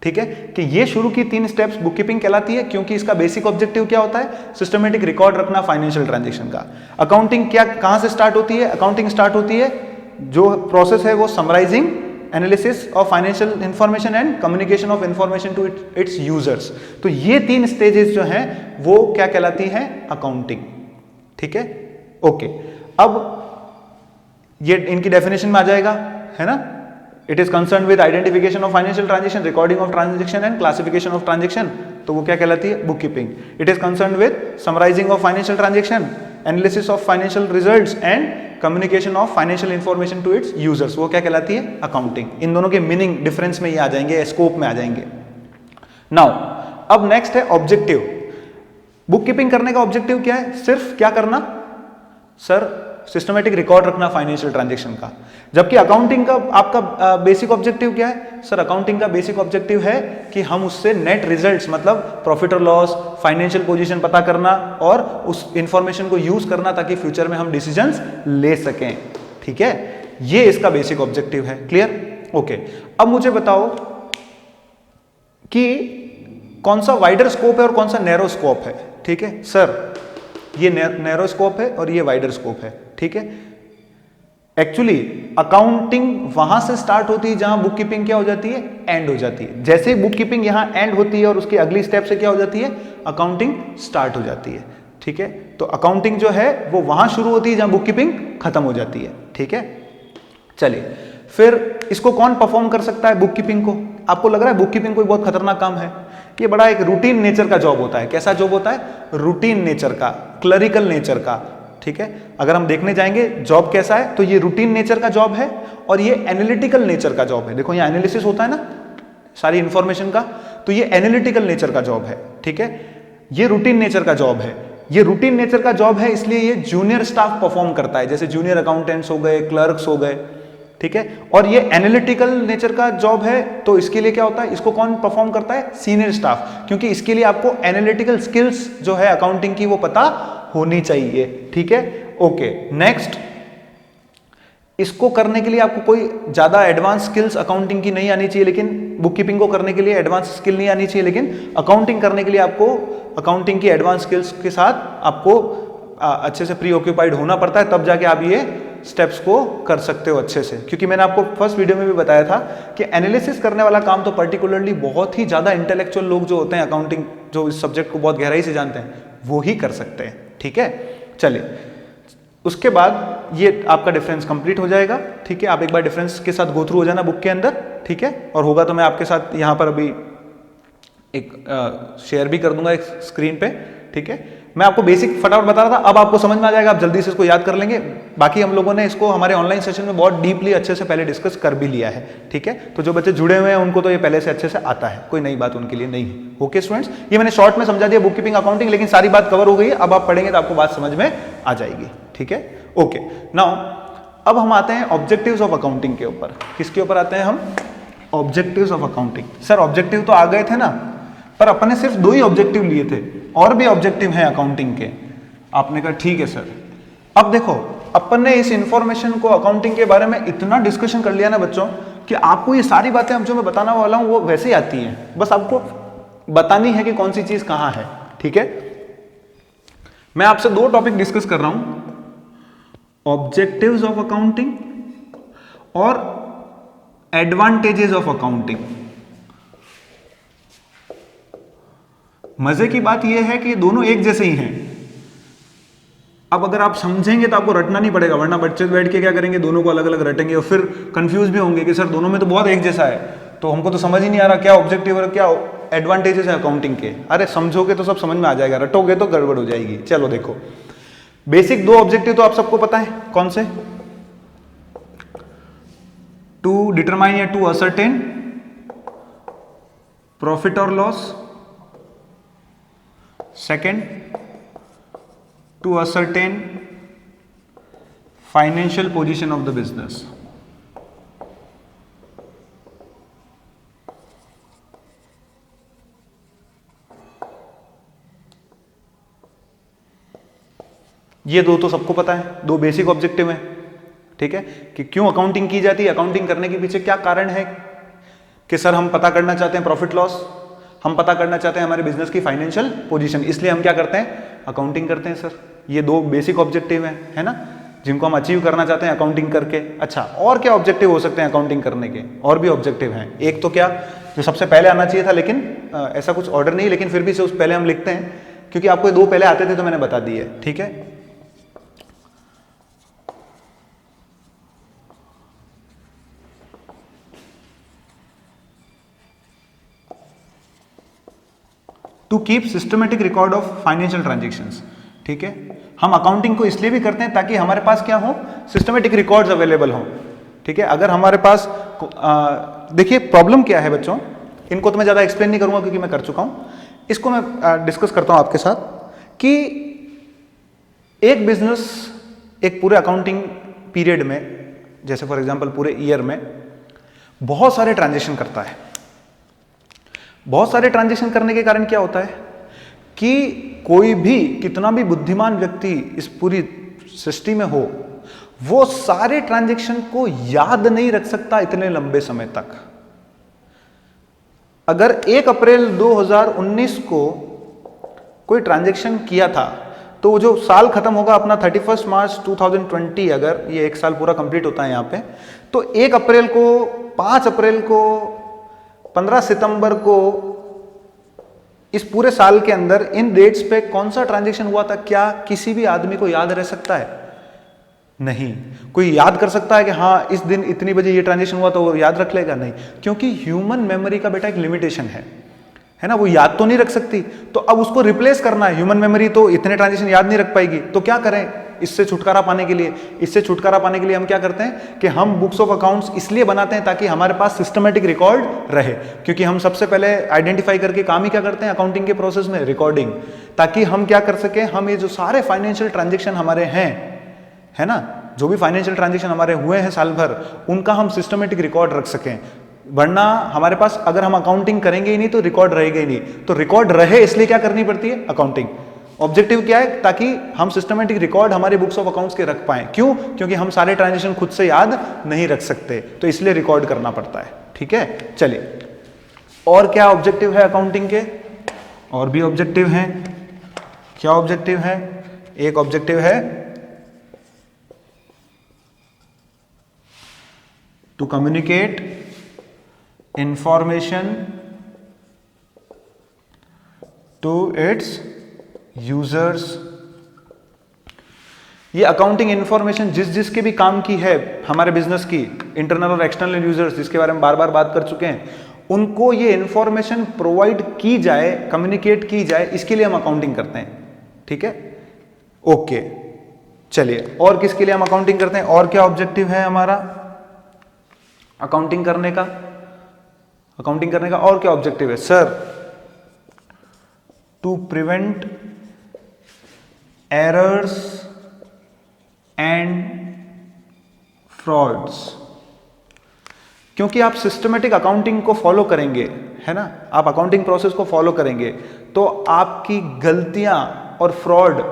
ठीक है, कि ये शुरू की 3 स्टेप्स बुक कीपिंग कहलाती है, क्योंकि इसका बेसिक ऑब्जेक्टिव क्या होता है? सिस्टमेटिक रिकॉर्ड रखना फाइनेंशियल ट्रांजैक्शन का। अकाउंटिंग क्या, कहां से स्टार्ट होती है? अकाउंटिंग स्टार्ट होती है, जो प्रोसेस है वो summarising, analysis of financial information and communication of information to its users. तो ये 3 स्टेजेस जो हैं वो क्या कहलाती हैं? अकाउंटिंग। ठीक है, ओके। अब ये इनकी डेफिनेशन में आ जाएगा, है ना? It is concern with identification of financial transaction, recording of transaction and classification of transaction, तो वो क्या कहलाती है? Book keeping. It is concern with summarising of financial transaction, analysis of financial results and communication of financial information to its users, वो क्या कहलाती है? Accounting. इन दोनों के मीनिंग डिफरेंस में ये आ जाएंगे, स्कोप में आ जाएंगे। नाउ अब नेक्स्ट है ऑब्जेक्टिव। बुक कीपिंग करने का ऑब्जेक्टिव क्या है? सिर्फ क्या करना? सर, सिस्टमेटिक रिकॉर्ड रखना फाइनेंशियल ट्रांजैक्शन का। जबकि अकाउंटिंग का आपका बेसिक ऑब्जेक्टिव क्या है? सर, अकाउंटिंग का बेसिक ऑब्जेक्टिव है कि हम उससे नेट रिजल्ट्स, मतलब प्रॉफिट और लॉस, फाइनेंशियल पोजीशन पता करना और उस इंफॉर्मेशन को यूज करना ताकि फ्यूचर में हम डिसीजंस ले सकें। ठीक है, ये इसका बेसिक ऑब्जेक्टिव है। क्लियर? ओके। अब मुझे बताओ कि कौन सा वाइडर स्कोप है और कौन सा नैरो स्कोप है। ठीक है सर, ये नैरो स्कोप है और ये वाइडर स्कोप है। ठीक है, एक्चुअली अकाउंटिंग वहां से स्टार्ट होती है जहां बुक कीपिंग क्या हो जाती है? एंड हो जाती है। जैसे ही बुक कीपिंग यहां एंड होती है और उसकी अगली स्टेप से क्या हो जाती है? अकाउंटिंग स्टार्ट हो जाती है। ठीक है, तो अकाउंटिंग जो है वो वहां शुरू होती है जहां बुक कीपिंग खत्म हो जाती है। ठीक है, चलिए फिर इसको कौन परफॉर्म कर सकता है? बुक कीपिंग को। आपको लग रहा है बुक कीपिंग कोई बहुत खतरनाक काम है? ये बड़ा एक रूटीन नेचर का जॉब होता है। कैसा जॉब होता है? रूटीन नेचर का, क्लरिकल नेचर का। ठीक है, अगर हम देखने जाएंगे जॉब कैसा है तो ये रूटीन नेचर का जॉब है और ये एनालिटिकल नेचर का जॉब है। देखो यहाँ एनालिसिस होता है ना सारी इंफॉर्मेशन का, तो ये एनालिटिकल नेचर का जॉब है। ठीक है, ये रूटीन नेचर का जॉब है। ये रूटीन नेचर का जॉब है, इसलिए ये जूनियर स्टाफ परफॉर्म करता है, जैसे जूनियर अकाउंटेंट्स हो गए, क्लर्क्स हो गए। ठीक है, और ये एनालिटिकल नेचर का जॉब है, तो इसके लिए क्या होता है? इसको कौन परफॉर्म करता है? सीनियर स्टाफ, क्योंकि इसके लिए आपको एनालिटिकल स्किल्स जो है अकाउंटिंग की वो पता होनी चाहिए। ठीक है, ओके। नेक्स्ट, इसको करने के लिए आपको कोई ज्यादा एडवांस स्किल्स अकाउंटिंग की नहीं आनी चाहिए, लेकिन बुक कीपिंग को करने के लिए एडवांस स्किल नहीं आनी चाहिए, लेकिन अकाउंटिंग करने के लिए आपको अकाउंटिंग की एडवांस स्किल्स के साथ आपको अच्छे से प्री ऑक्यूपाइड होना पड़ता है, तब जाके आप ये स्टेप्स को कर सकते हो अच्छे से। क्योंकि मैंने आपको फर्स्ट वीडियो में भी बताया था कि एनालिसिस करने वाला काम तो पर्टिकुलरली बहुत ही ज्यादा इंटेलेक्चुअल लोग जो होते हैं, अकाउंटिंग जो इस सब्जेक्ट को बहुत गहराई से जानते हैं, वो ही कर सकते हैं। ठीक है, चलिए उसके बाद ये आपका डिफरेंस कंप्लीट हो जाएगा। ठीक है, आप एक बार डिफरेंस के साथ गो थ्रू हो जाना बुक के अंदर। ठीक है, और होगा तो मैं आपके साथ यहाँ पर अभी एक शेयर भी कर दूंगा एक स्क्रीन पे। ठीक है, मैं आपको बेसिक फटाफट बता रहा था, अब आपको समझ में आ जाएगा, आप जल्दी से इसको याद कर लेंगे। बाकी हम लोगों ने इसको हमारे ऑनलाइन सेशन में बहुत डीपली अच्छे से पहले डिस्कस कर भी लिया है। ठीक है, तो जो बच्चे जुड़े हुए हैं उनको तो ये पहले से अच्छे से आता है, कोई नई बात उनके लिए नहीं है। ओके स्टूडेंट्स, ये मैंने शॉर्ट में समझा दिया बुक कीपिंग अकाउंटिंग, लेकिन सारी बात कवर हो गई है। अब आप पढ़ेंगे तो आपको बात समझ में आ जाएगी। ठीक है, ओके। नाउ अब हम आते हैं ऑब्जेक्टिव्स ऑफ अकाउंटिंग के ऊपर। किसके ऊपर आते हैं हम? Objectives of accounting. Sir objective तो आ गए थे ना, पर अपन ने सिर्फ 2 ही ऑब्जेक्टिव लिए थे, और भी ऑब्जेक्टिव हैं अकाउंटिंग के। आपने कहा ठीक है सर। अब देखो, अपन ने इस इंफॉर्मेशन को अकाउंटिंग के बारे में इतना डिस्कशन कर लिया ना बच्चों, कि आपको ये सारी बातें अब जो मैं बताना वाला हूं वो वैसे ही आती हैं, बस आपको बतानी है कि कौन सी चीज कहां है। ठीक है, मैं आपसे 2 टॉपिक डिस्कस कर रहा हूं, ऑब्जेक्टिव्स ऑफ अकाउंटिंग और एडवांटेजेस ऑफ अकाउंटिंग। मजे की बात यह है कि दोनों एक जैसे ही हैं। अब अगर आप समझेंगे तो आपको रटना नहीं पड़ेगा, वरना बच्चे बैठ के क्या करेंगे, दोनों को अलग अलग रटेंगे और फिर कंफ्यूज भी होंगे कि सर दोनों में तो बहुत एक जैसा है, तो हमको तो समझ ही नहीं आ रहा क्या ऑब्जेक्टिव और क्या एडवांटेजेस है अकाउंटिंग के? अरे समझोगे तो सब समझ में आ जाएगा, रटोगे तो गड़बड़ हो जाएगी। चलो देखो, बेसिक दो ऑब्जेक्टिव तो आप सबको पता है, कौन से? टू डिटरमाइन या टू असर्टेन प्रॉफिट और loss, second to ascertain financial position of the business. ये दो तो सबको पता है, दो बेसिक ऑब्जेक्टिव हैं, ठीक है, कि क्यों अकाउंटिंग की जाती है, अकाउंटिंग करने के पीछे क्या कारण है, कि सर हम पता करना चाहते हैं प्रॉफिट लॉस, हम पता करना चाहते हैं हमारे बिजनेस की फाइनेंशियल पोजीशन, इसलिए हम क्या करते हैं, अकाउंटिंग करते हैं सर। ये दो बेसिक ऑब्जेक्टिव हैं, है ना, जिनको हम अचीव करना चाहते हैं अकाउंटिंग करके। अच्छा, और क्या ऑब्जेक्टिव हो सकते हैं अकाउंटिंग करने के? और भी ऑब्जेक्टिव हैं। एक तो क्या, जो सबसे पहले आना चाहिए था, लेकिन ऐसा कुछ ऑर्डर नहीं, लेकिन फिर भी से उस पहले हम लिखते हैं, क्योंकि आपको दो पहले आते थे तो मैंने बता दी है, ठीक है। To keep systematic record of financial transactions, ठीक है। हम अकाउंटिंग को इसलिए भी करते हैं ताकि हमारे पास क्या हो, सिस्टमेटिक रिकॉर्ड्स अवेलेबल हो, ठीक है। अगर हमारे पास देखिए प्रॉब्लम क्या है बच्चों, इनको तो मैं ज़्यादा एक्सप्लेन नहीं करूंगा क्योंकि मैं कर चुका हूं, इसको मैं डिस्कस करता हूं आपके साथ कि एक बिजनेस एक पूरे अकाउंटिंग पीरियड में, जैसे फॉर एग्जांपल पूरे ईयर में बहुत सारे ट्रांजेक्शन करता है। बहुत सारे ट्रांजेक्शन करने के कारण क्या होता है कि कोई भी कितना भी बुद्धिमान व्यक्ति इस पूरी सृष्टि में हो, वो सारे ट्रांजेक्शन को याद नहीं रख सकता इतने लंबे समय तक। अगर 1 अप्रैल 2019 को कोई ट्रांजेक्शन किया था, तो जो साल खत्म होगा अपना 31 मार्च 2020, अगर ये एक साल पूरा कंप्लीट होता है यहां पे, तो 1 अप्रैल को, 5 अप्रैल को, 15 सितंबर को, इस पूरे साल के अंदर इन डेट्स पे कौन सा ट्रांजैक्शन हुआ था, क्या किसी भी आदमी को याद रह सकता है? नहीं। कोई याद कर सकता है कि हाँ इस दिन इतनी बजे ये ट्रांजैक्शन हुआ तो वो याद रख लेगा? नहीं, क्योंकि ह्यूमन मेमोरी का बेटा एक लिमिटेशन है ना, वो याद तो नहीं रख सकती। तो अब उसको रिप्लेस करना है, ह्यूमन मेमोरी तो इतने ट्रांजैक्शन याद नहीं रख पाएगी, तो क्या करें इससे छुटकारा पाने के लिए? इससे छुटकारा पाने के लिए हम क्या करते हैं कि हम बुक्स ऑफ अकाउंट्स इसलिए बनाते हैं ताकि हमारे पास सिस्टमेटिक रिकॉर्ड रहे, क्योंकि हम सबसे पहले आइडेंटिफाई करके काम ही क्या करते हैं अकाउंटिंग के प्रोसेस में, रिकॉर्डिंग, ताकि हम क्या कर सके, हम ये जो सारे फाइनेंशियल ट्रांजेक्शन हमारे हैं, है ना, जो भी फाइनेंशियल ट्रांजेक्शन हमारे हुए हैं साल भर, उनका हम सिस्टमेटिक रिकॉर्ड रख सकें। वरना हमारे पास अगर हम अकाउंटिंग करेंगे ही नहीं तो रिकॉर्ड रहेगा ही नहीं। तो रिकॉर्ड रहे इसलिए क्या करनी पड़ती है, अकाउंटिंग। ऑब्जेक्टिव क्या है, ताकि हम सिस्टमेटिक रिकॉर्ड हमारे बुक्स ऑफ अकाउंट्स के रख पाएं। क्यों? क्योंकि हम सारे ट्रांजेक्शन खुद से याद नहीं रख सकते, तो इसलिए रिकॉर्ड करना पड़ता है, ठीक है। चलिए, और क्या ऑब्जेक्टिव है अकाउंटिंग के? और भी ऑब्जेक्टिव हैं। क्या ऑब्जेक्टिव है? एक ऑब्जेक्टिव है to communicate information to its users. ये अकाउंटिंग इंफॉर्मेशन जिस जिसके भी काम की है हमारे बिजनेस की, इंटरनल और एक्सटर्नल यूजर्स, जिसके बारे में बार बार बात कर चुके हैं, उनको ये इंफॉर्मेशन प्रोवाइड की जाए, कम्युनिकेट की जाए, इसके लिए हम अकाउंटिंग करते हैं, ठीक है। ओके, चलिए, और किसके लिए हम अकाउंटिंग करते हैं? और क्या ऑब्जेक्टिव है हमारा अकाउंटिंग करने का? अकाउंटिंग करने का और क्या ऑब्जेक्टिव है sir? To prevent errors and frauds. क्योंकि आप सिस्टमेटिक अकाउंटिंग को फॉलो करेंगे, है ना, आप अकाउंटिंग प्रोसेस को फॉलो करेंगे, तो आपकी गलतियां और फ्रॉड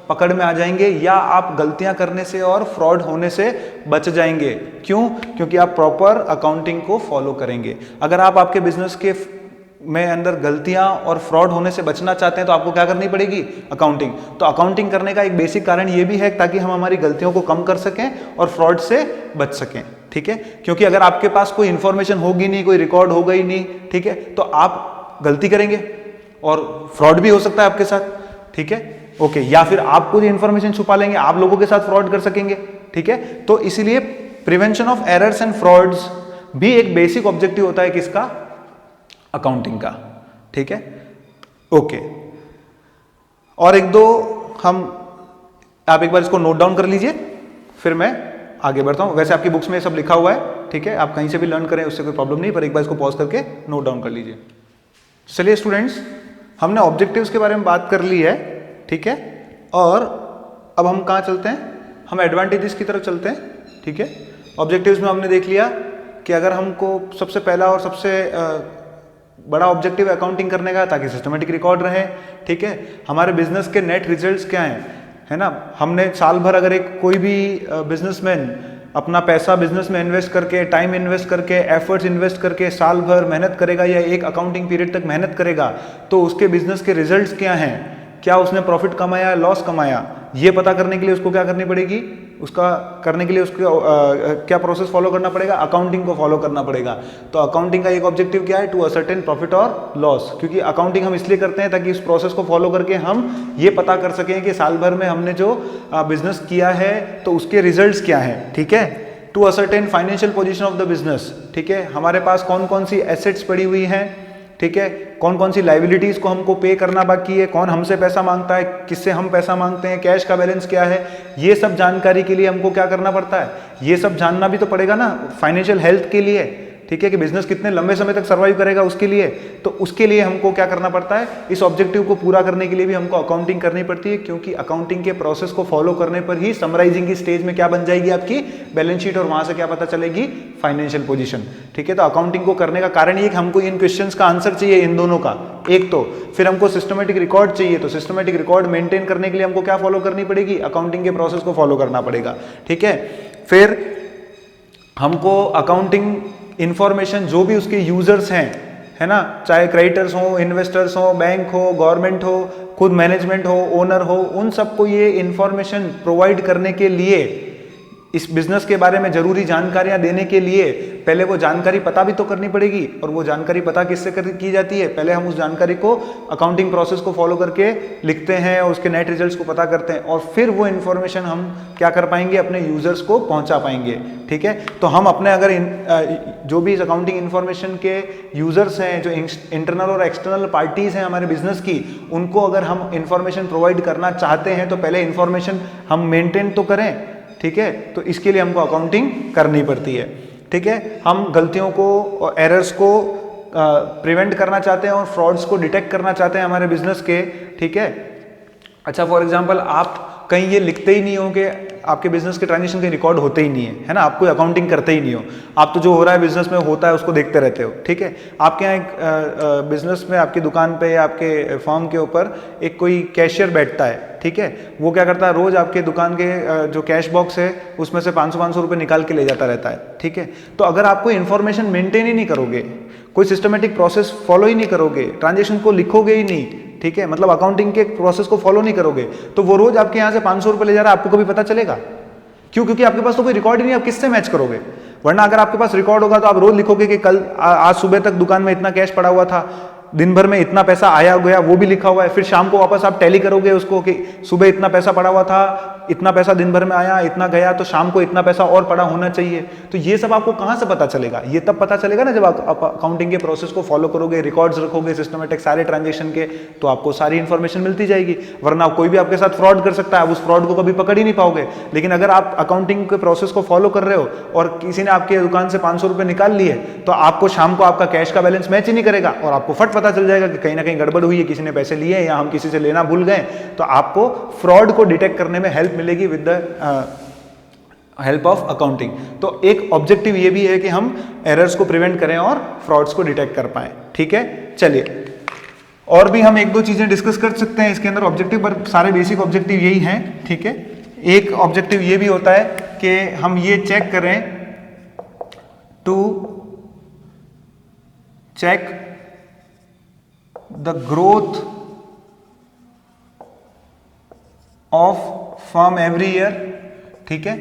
पकड़ में आ जाएंगे, या आप गलतियां करने से और फ्रॉड होने से बच जाएंगे। क्यों? क्योंकि आप प्रॉपर अकाउंटिंग को फॉलो करेंगे। अगर आप आपके बिजनेस के में अंदर गलतियां और फ्रॉड होने से बचना चाहते हैं तो आपको क्या करनी पड़ेगी? अकाउंटिंग। तो अकाउंटिंग करने का एक बेसिक कारण यह भी है ताकि हम हमारी गलतियों को कम कर सकें और फ्रॉड से बच सकें, ठीक है। क्योंकि अगर आपके पास कोई इंफॉर्मेशन होगी नहीं, कोई रिकॉर्ड होगा ही नहीं, ठीक है, तो आप गलती करेंगे और फ्रॉड भी हो सकता है आपके साथ, ठीक है। ओके, या फिर आप कुछ इंफॉर्मेशन छुपा लेंगे, आप लोगों के साथ फ्रॉड कर सकेंगे, ठीक है। तो इसीलिए prevention of errors and frauds भी एक बेसिक ऑब्जेक्टिव होता है किसका? अकाउंटिंग का, ठीक है, ओके। और एक दो आप एक बार इसको नोट डाउन कर लीजिए, फिर मैं आगे बढ़ता हूं। वैसे आपकी बुक्स में सब लिखा हुआ है, ठीक है, आप कहीं से भी लर्न करें उससे कोई प्रॉब्लम नहीं, पर एक बार इसको पॉज करके नोट डाउन कर लीजिए। चलिए स्टूडेंट्स, हमने ऑब्जेक्टिव्स के बारे में बात कर ली है, ठीक है, और अब हम कहाँ चलते हैं, हम एडवांटेजेस की तरफ चलते हैं, ठीक है। ऑब्जेक्टिव्स में हमने देख लिया कि अगर हमको सबसे पहला और सबसे बड़ा ऑब्जेक्टिव अकाउंटिंग करने का, ताकि सिस्टमेटिक रिकॉर्ड रहे, ठीक है, हमारे बिजनेस के नेट रिजल्ट्स क्या हैं, है ना। हमने साल भर अगर कोई भी बिजनेसमैन अपना पैसा बिजनेस में इन्वेस्ट करके, टाइम इन्वेस्ट करके, एफर्ट्स इन्वेस्ट करके साल भर मेहनत करेगा या एक अकाउंटिंग पीरियड तक मेहनत करेगा, तो उसके बिजनेस के रिजल्ट्स क्या हैं, क्या उसने प्रॉफिट कमाया, लॉस कमाया, ये पता करने के लिए उसको क्या करनी पड़ेगी, उसका करने के लिए उसको क्या प्रोसेस फॉलो करना पड़ेगा, अकाउंटिंग को फॉलो करना पड़ेगा। तो अकाउंटिंग का एक ऑब्जेक्टिव क्या है, टू असर्टेन प्रॉफिट और लॉस, क्योंकि अकाउंटिंग हम इसलिए करते हैं ताकि इस प्रोसेस को फॉलो करके हम ये पता कर सकें कि साल भर में हमने जो बिजनेस किया है तो उसके रिजल्ट्स क्या हैं, ठीक है। To ascertain financial position of the business, ठीक है, हमारे पास कौन कौन सी एसेट्स पड़ी हुई हैं, ठीक है, कौन कौन सी लाइबिलिटीज को हमको पे करना बाकी है, कौन हमसे पैसा मांगता है, किससे हम पैसा मांगते हैं, कैश का बैलेंस क्या है, ये सब जानकारी के लिए हमको क्या करना पड़ता है, ये सब जानना भी तो पड़ेगा ना फाइनेंशियल हेल्थ के लिए, ठीक है, कि बिजनेस कितने लंबे समय तक सर्वाइव करेगा उसके लिए। तो उसके लिए हमको क्या करना पड़ता है, इस ऑब्जेक्टिव को पूरा करने के लिए भी हमको अकाउंटिंग करनी पड़ती है, क्योंकि अकाउंटिंग के प्रोसेस को फॉलो करने पर ही समराइजिंग की स्टेज में क्या बन जाएगी आपकी बैलेंस शीट, और वहां से क्या पता चलेगी फाइनेंशियल पोजीशन, ठीक है। तो अकाउंटिंग को करने का कारण ये कि हमको इन क्वेश्चंस का आंसर चाहिए, इन दोनों का एक तो, फिर हमको सिस्टमेटिक रिकॉर्ड चाहिए, तो सिस्टमेटिक रिकॉर्ड मेंटेन करने के लिए हमको क्या फॉलो करनी पड़ेगी, अकाउंटिंग के प्रोसेस को फॉलो करना पड़ेगा, ठीक है। फिर हमको अकाउंटिंग इंफॉर्मेशन जो भी उसके यूजर्स हैं, है ना, चाहे क्रेडिटर्स हो, इन्वेस्टर्स हो, बैंक हो, गवर्नमेंट हो, खुद मैनेजमेंट हो, ओनर हो, उन सबको ये इंफॉर्मेशन प्रोवाइड करने के लिए, इस बिजनेस के बारे में जरूरी जानकारियां देने के लिए पहले वो जानकारी पता भी तो करनी पड़ेगी, और वो जानकारी पता किससे की जाती है, पहले हम उस जानकारी को अकाउंटिंग प्रोसेस को फॉलो करके लिखते हैं और उसके नेट रिजल्ट्स को पता करते हैं, और फिर वो इन्फॉर्मेशन हम क्या कर पाएंगे, अपने यूजर्स को पहुंचा पाएंगे, ठीक है। तो हम अपने अगर जो भी इस अकाउंटिंग इन्फॉर्मेशन के यूजर्स हैं, जो इंटरनल और एक्सटर्नल पार्टीज हैं हमारे बिजनेस की, उनको अगर हम इंफॉर्मेशन प्रोवाइड करना चाहते हैं तो पहले इंफॉर्मेशन हम मेंटेन तो करें, ठीक है। तो इसके लिए हमको अकाउंटिंग करनी पड़ती है, ठीक है। हम गलतियों को और एरर्स को प्रिवेंट करना चाहते हैं और फ्रॉड्स को डिटेक्ट करना चाहते हैं हमारे बिजनेस के, ठीक है। अच्छा, फॉर एग्जांपल आप कहीं ये लिखते ही नहीं हो कि आपके बिजनेस के ट्रांजेक्शन के रिकॉर्ड होते ही नहीं है ना, आप कोई अकाउंटिंग करते ही नहीं हो, आप तो जो हो रहा है बिजनेस में होता है उसको देखते रहते हो, ठीक है। आपके यहाँ एक बिजनेस में, आपकी दुकान पे या आपके फर्म के ऊपर एक कोई कैशियर बैठता है, ठीक है, वो क्या करता है, रोज आपके दुकान के जो कैश बॉक्स है उसमें से 500-500 रुपये निकाल के ले जाता रहता है, ठीक है। तो अगर आप कोई इन्फॉर्मेशन मेंटेन ही नहीं करोगे, कोई सिस्टमेटिक प्रोसेस फॉलो ही नहीं करोगे, ट्रांजेक्शन को लिखोगे ही नहीं, ठीक है, मतलब अकाउंटिंग के प्रोसेस को फॉलो नहीं करोगे, तो वो रोज आपके यहाँ से 500 रुपये ले जा रहा है, आपको कभी पता चलेगा? क्यों? क्योंकि आपके पास तो कोई रिकॉर्ड ही नहीं, आप किससे मैच करोगे? वरना अगर आपके पास रिकॉर्ड होगा तो आप रोज लिखोगे कि कल आज सुबह तक दुकान में इतना कैश पड़ा हुआ था, दिन भर में इतना पैसा आया गया, वो भी लिखा हुआ है, फिर शाम को वापस आप टैली करोगे उसको कि सुबह इतना पैसा पड़ा हुआ था, इतना पैसा दिन भर में आया, इतना गया, तो शाम को इतना पैसा और पड़ा होना चाहिए। तो ये सब आपको कहाँ से पता चलेगा? ये तब पता चलेगा ना जब आप अकाउंटिंग के प्रोसेस को फॉलो करोगे, रिकॉर्ड्स रखोगे सिस्टमेटिक सारे ट्रांजेक्शन के, तो आपको सारी इन्फॉर्मेशन मिलती जाएगी। वरना कोई भी आपके साथ फ्रॉड कर सकता है, आप उस फ्रॉड को कभी पकड़ ही नहीं पाओगे। लेकिन अगर आप अकाउंटिंग के प्रोसेस को फॉलो कर रहे हो और किसी ने आपके दुकान से 500 रुपये निकाल लिए, तो आपको शाम को आपका कैश का बैलेंस मैच ही नहीं करेगा और आपको फट पता चल जाएगा कि कहीं ना कहीं गड़बड़ हुई है, किसी ने पैसे लिए या हम किसी से लेना भूल गए। तो आपको फ्रॉड को डिटेक्ट करने में हेल्प मिलेगी with the help of accounting. तो एक ऑब्जेक्टिव ये भी है कि हम एरर्स को प्रिवेंट करें और फ्रॉड्स को डिटेक्ट कर पाएं, ठीक है। चलिए, और भी हम एक दो चीजें डिस्कस कर सकते हैं इसके अंदर ऑब्जेक्टिव, पर सारे बेसिक ऑब्जेक्टिव यही हैं, ठीक है। एक ऑब्जेक्टिव ये भी होता है कि हम ये चेक करें, to check the growth of firm every year, ठीक है।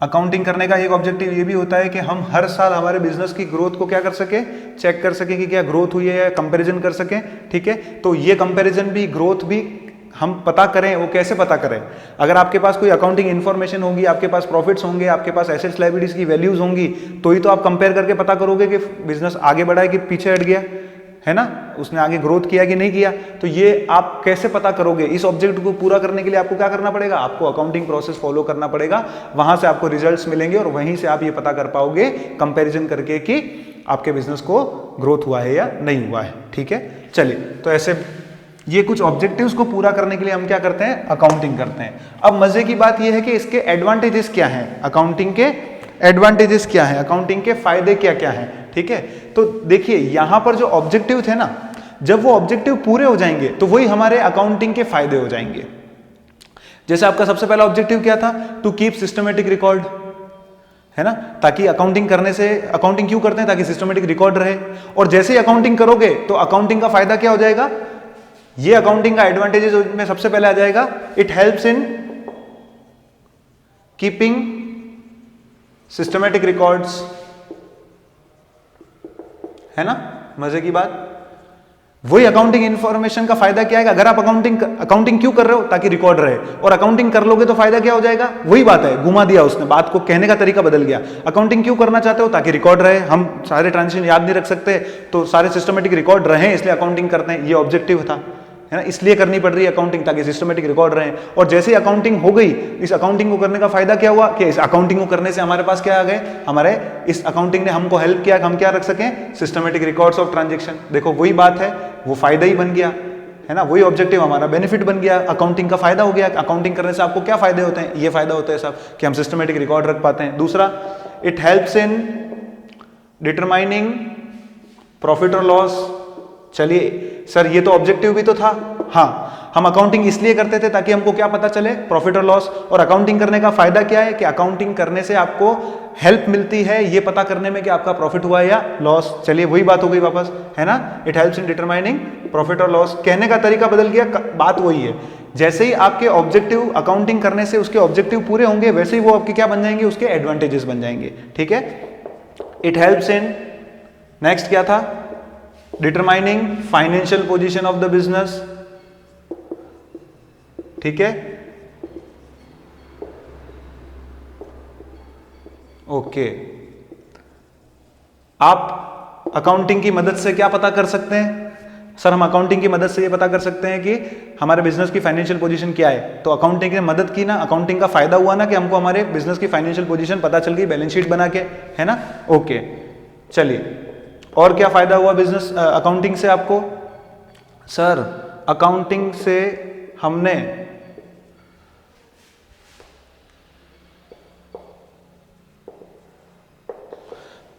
अकाउंटिंग करने का एक ऑब्जेक्टिव ये भी होता है कि हम हर साल हमारे बिजनेस की ग्रोथ को क्या कर सके, चेक कर सके कि क्या ग्रोथ हुई है या कंपैरिजन कर सके, ठीक है। तो ये कंपैरिजन भी, ग्रोथ भी हम पता करें। वो कैसे पता करें? अगर आपके पास कोई अकाउंटिंग इन्फॉर्मेशन होगी, आपके पास प्रॉफिट्स होंगे, आपके पास एसेट्स लायबिलिटीज की वैल्यूज होंगी, तो ही तो आप कंपेयर करके पता करोगे कि बिजनेस आगे बढ़ा है कि पीछे हट गया, है ना, उसने आगे ग्रोथ किया कि नहीं किया। तो ये आप कैसे पता करोगे? इस ऑब्जेक्ट को पूरा करने के लिए आपको क्या करना पड़ेगा? आपको अकाउंटिंग प्रोसेस फॉलो करना पड़ेगा, वहां से आपको रिजल्ट्स मिलेंगे और वहीं से आप ये पता कर पाओगे कंपैरिजन करके कि आपके बिजनेस को ग्रोथ हुआ है या नहीं हुआ है। ठीक है, चलिए, तो ऐसे ये कुछ ऑब्जेक्टिव्स को पूरा करने के लिए हम क्या करते हैं? अकाउंटिंग करते हैं। अब मजे की बात यह है कि इसके एडवांटेजेस क्या हैं, अकाउंटिंग के एडवांटेजेस क्या हैं, अकाउंटिंग के फायदे क्या क्या हैं। ठीक है, तो देखिए यहां पर जो ऑब्जेक्टिव थे ना, जब वो ऑब्जेक्टिव पूरे हो जाएंगे तो वही हमारे अकाउंटिंग के फायदे हो जाएंगे। जैसे आपका सबसे पहला ऑब्जेक्टिव क्या था? टू कीप सिस्टमेटिक रिकॉर्ड, है ना, ताकि अकाउंटिंग करने से, अकाउंटिंग क्यों करते हैं? ताकि सिस्टमेटिक रिकॉर्ड रहे। और जैसे ही अकाउंटिंग करोगे तो अकाउंटिंग का फायदा क्या हो जाएगा? ये अकाउंटिंग का एडवांटेजेस में सबसे पहले आ जाएगा, it helps in keeping systematic records, है ना, मजे की बात। वही अकाउंटिंग इंफॉर्मेशन का फायदा क्या है? अगर आप अकाउंटिंग क्यों कर रहे हो? ताकि रिकॉर्ड रहे। और अकाउंटिंग कर लोगे तो फायदा क्या हो जाएगा? वही बात है, घुमा दिया उसने, बात को कहने का तरीका बदल गया। अकाउंटिंग क्यों करना चाहते हो? ताकि रिकॉर्ड रहे, हम सारे ट्रांजेक्शन याद नहीं रख सकते, तो सारे सिस्टमेटिक रिकॉर्ड रहे, इसलिए अकाउंटिंग करते हैं। ये ऑब्जेक्टिव था, है ना, इसलिए करनी पड़ रही है अकाउंटिंग, ताकि सिस्टमेटिक रिकॉर्ड रहे। और जैसे ही अकाउंटिंग हो गई, इस अकाउंटिंग को करने का फायदा क्या हुआ? कि इस अकाउंटिंग को करने से हमारे पास क्या आ गए? हमारे इस अकाउंटिंग ने हमको हेल्प किया कि हम क्या रख सकें? Systematic records of transaction. देखो वही बात है, वो फायदा ही बन गया, है ना, वही ऑब्जेक्टिव हमारा बेनिफिट बन गया, अकाउंटिंग का फायदा हो गया। अकाउंटिंग करने से आपको क्या फायदे होते हैं? ये फायदा होता है साहब कि हम सिस्टमेटिक रिकॉर्ड रख पाते हैं। दूसरा, it helps in determining profit और लॉस। चलिए सर, ये तो ऑब्जेक्टिव भी तो था। हाँ, हम अकाउंटिंग इसलिए करते थे ताकि हमको क्या पता चले? प्रॉफिट और लॉस। और अकाउंटिंग करने का फायदा क्या है? कि अकाउंटिंग करने से आपको हेल्प मिलती है ये पता करने में कि आपका प्रॉफिट हुआ है या लॉस। चलिए वही बात हो गई वापस, है ना, it helps in determining profit और लॉस। कहने का तरीका बदल गया, बात वही है। जैसे ही आपके ऑब्जेक्टिव, अकाउंटिंग करने से उसके ऑब्जेक्टिव पूरे होंगे, वैसे ही वो आपके क्या बन जाएंगे? उसके एडवांटेजेस बन जाएंगे। ठीक है, इट हेल्प्स इन, नेक्स्ट क्या था? Determining financial position of the business. ठीक है, ओके। आप अकाउंटिंग की मदद से क्या पता कर सकते हैं? सर, हम अकाउंटिंग की मदद से ये पता कर सकते हैं कि हमारे बिजनेस की फाइनेंशियल पोजीशन क्या है। तो अकाउंटिंग ने मदद की ना, अकाउंटिंग का फायदा हुआ ना कि हमको हमारे बिजनेस की फाइनेंशियल पोजीशन पता चल गई बैलेंस शीट बना के, है ना। ओके, चलिए, और क्या फायदा हुआ बिजनेस अकाउंटिंग से आपको? सर, अकाउंटिंग से हमने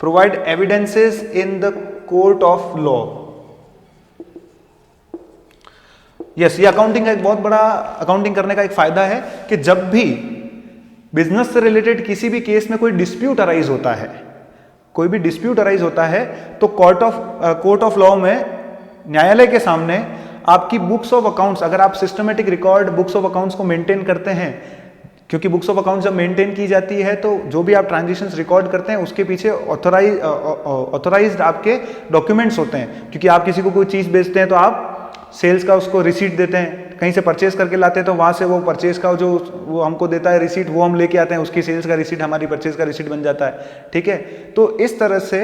provide evidences in the court of law. Yes, ये अकाउंटिंग का एक बहुत बड़ा, अकाउंटिंग करने का एक फायदा है कि जब भी बिजनेस से रिलेटेड किसी भी केस में कोई डिस्प्यूट अराइज होता है, कोई भी डिस्प्यूट अराइज होता है, तो कोर्ट ऑफ लॉ में, न्यायालय के सामने आपकी बुक्स ऑफ अकाउंट्स, अगर आप systematic record books of accounts को मेंटेन करते हैं, क्योंकि बुक्स ऑफ अकाउंट्स जब मेंटेन की जाती है तो जो भी आप ट्रांजेक्शंस रिकॉर्ड करते हैं उसके पीछे ऑथोराइज्ड आपके डॉक्यूमेंट्स होते हैं। क्योंकि आप किसी को कोई चीज़ बेचते हैं तो आप सेल्स का उसको रिसीट देते हैं, कहीं से परचेज करके लाते हैं तो वहाँ से वो परचेज का जो वो हमको देता है रिसीट, वो हम लेके आते हैं, उसकी सेल्स का रिसीट हमारी परचेज का रिसीट बन जाता है। ठीक है, तो इस तरह से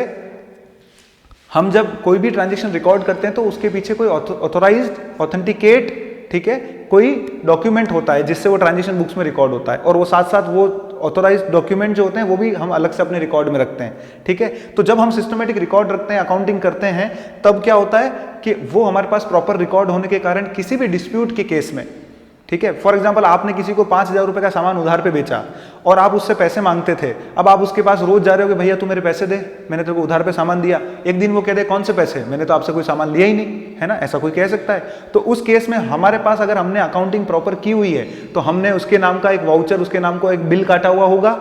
हम जब कोई भी ट्रांजेक्शन रिकॉर्ड करते हैं तो उसके पीछे कोई ऑथोराइज्ड, ऑथेंटिकेट, ठीक है, कोई डॉक्यूमेंट होता है जिससे वो ट्रांजेक्शन बुक्स में रिकॉर्ड होता है। और वो साथ साथ वो ऑथोराइज्ड डॉक्यूमेंट जो होते हैं वो भी हम अलग से अपने रिकॉर्ड में रखते हैं। ठीक है, तो जब हम सिस्टमेटिक रिकॉर्ड रखते हैं, अकाउंटिंग करते हैं, तब क्या होता है कि वो हमारे पास प्रॉपर रिकॉर्ड होने के कारण किसी भी डिस्प्यूट के केस में, ठीक है, फॉर एग्जांपल आपने किसी को 5,000 रुपए का सामान उधार पे बेचा और आप उससे पैसे मांगते थे। अब आप उसके पास रोज जा रहे हो कि भैया तू मेरे पैसे दे, मैंने तेरे को उधार पे सामान दिया। एक दिन वो कह दे कौन से पैसे, मैंने तो आपसे कोई सामान लिया ही नहीं, है ना, ऐसा कोई कह सकता है। तो उस केस में हमारे पास अगर हमने अकाउंटिंग प्रॉपर की हुई है तो हमने उसके नाम का एक वाउचर, उसके नाम को एक बिल काटा हुआ होगा,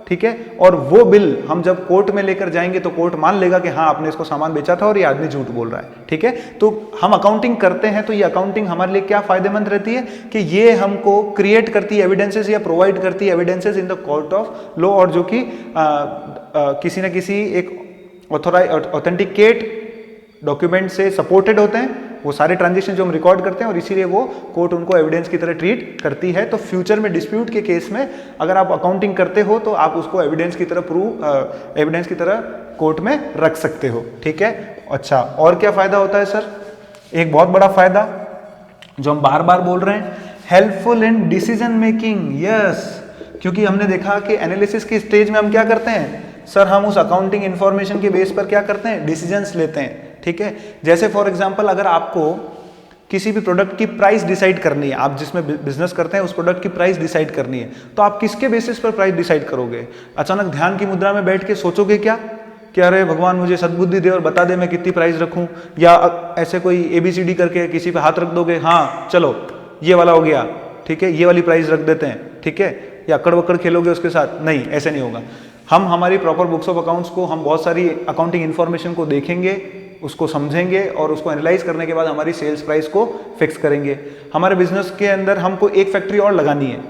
ठीक है, और वो बिल हम जब कोर्ट में लेकर जाएंगे तो कोर्ट मान लेगा कि हाँ आपने इसको सामान बेचा था और ये आदमी झूठ बोल रहा है। ठीक है, तो हम अकाउंटिंग करते हैं तो ये अकाउंटिंग हमारे लिए क्या फायदेमंद रहती है कि ये हमको क्रिएट करती है एविडेंसेस या प्रोवाइड करती है evidences in the court of law, और जो कि किसी न किसी एक ऑथेंटिकेट डॉक्यूमेंट से सपोर्टेड होते हैं वो सारे ट्रांजेक्शन जो हम रिकॉर्ड करते हैं, और इसीलिए वो कोर्ट उनको एविडेंस की तरह ट्रीट करती है। तो फ्यूचर में डिस्प्यूट के केस में अगर आप अकाउंटिंग करते हो तो आप उसको एविडेंस की तरह एविडेंस की तरह कोर्ट में रख सकते हो। ठीक है, अच्छा, और क्या फायदा होता है सर? एक बहुत बड़ा फायदा जो हम बार बार बोल रहे हैं, helpful in decision making. Yes, क्योंकि हमने देखा कि एनालिसिस की स्टेज में हम क्या करते हैं सर, हम उस अकाउंटिंग इंफॉर्मेशन के बेस पर क्या करते हैं, डिसीजंस लेते हैं। ठीक है, जैसे फॉर एग्जांपल अगर आपको किसी भी प्रोडक्ट की प्राइस डिसाइड करनी है, आप जिसमें बिजनेस करते हैं उस प्रोडक्ट की प्राइस डिसाइड करनी है, तो आप किसके बेसिस पर प्राइस डिसाइड करोगे? अचानक ध्यान की मुद्रा में बैठ के सोचोगे क्या कि अरे भगवान मुझे सद्बुद्धि दे और बता दे मैं कितनी प्राइस रखूं, या ऐसे कोई ABCD करके किसी पे हाथ रख दोगे, हाँ चलो ये वाला हो गया, ठीक है ये वाली प्राइस रख देते हैं, ठीक है, या अकड़ वक्कड़ खेलोगे उसके साथ? नहीं, ऐसे नहीं होगा। हम हमारी प्रॉपर बुक्स ऑफ अकाउंट्स को, हम बहुत सारी अकाउंटिंग इन्फॉर्मेशन को देखेंगे, उसको समझेंगे और उसको एनालाइज करने के बाद हमारी सेल्स प्राइस को फिक्स करेंगे। हमारे बिजनेस के अंदर हमको एक फैक्ट्री और लगानी है,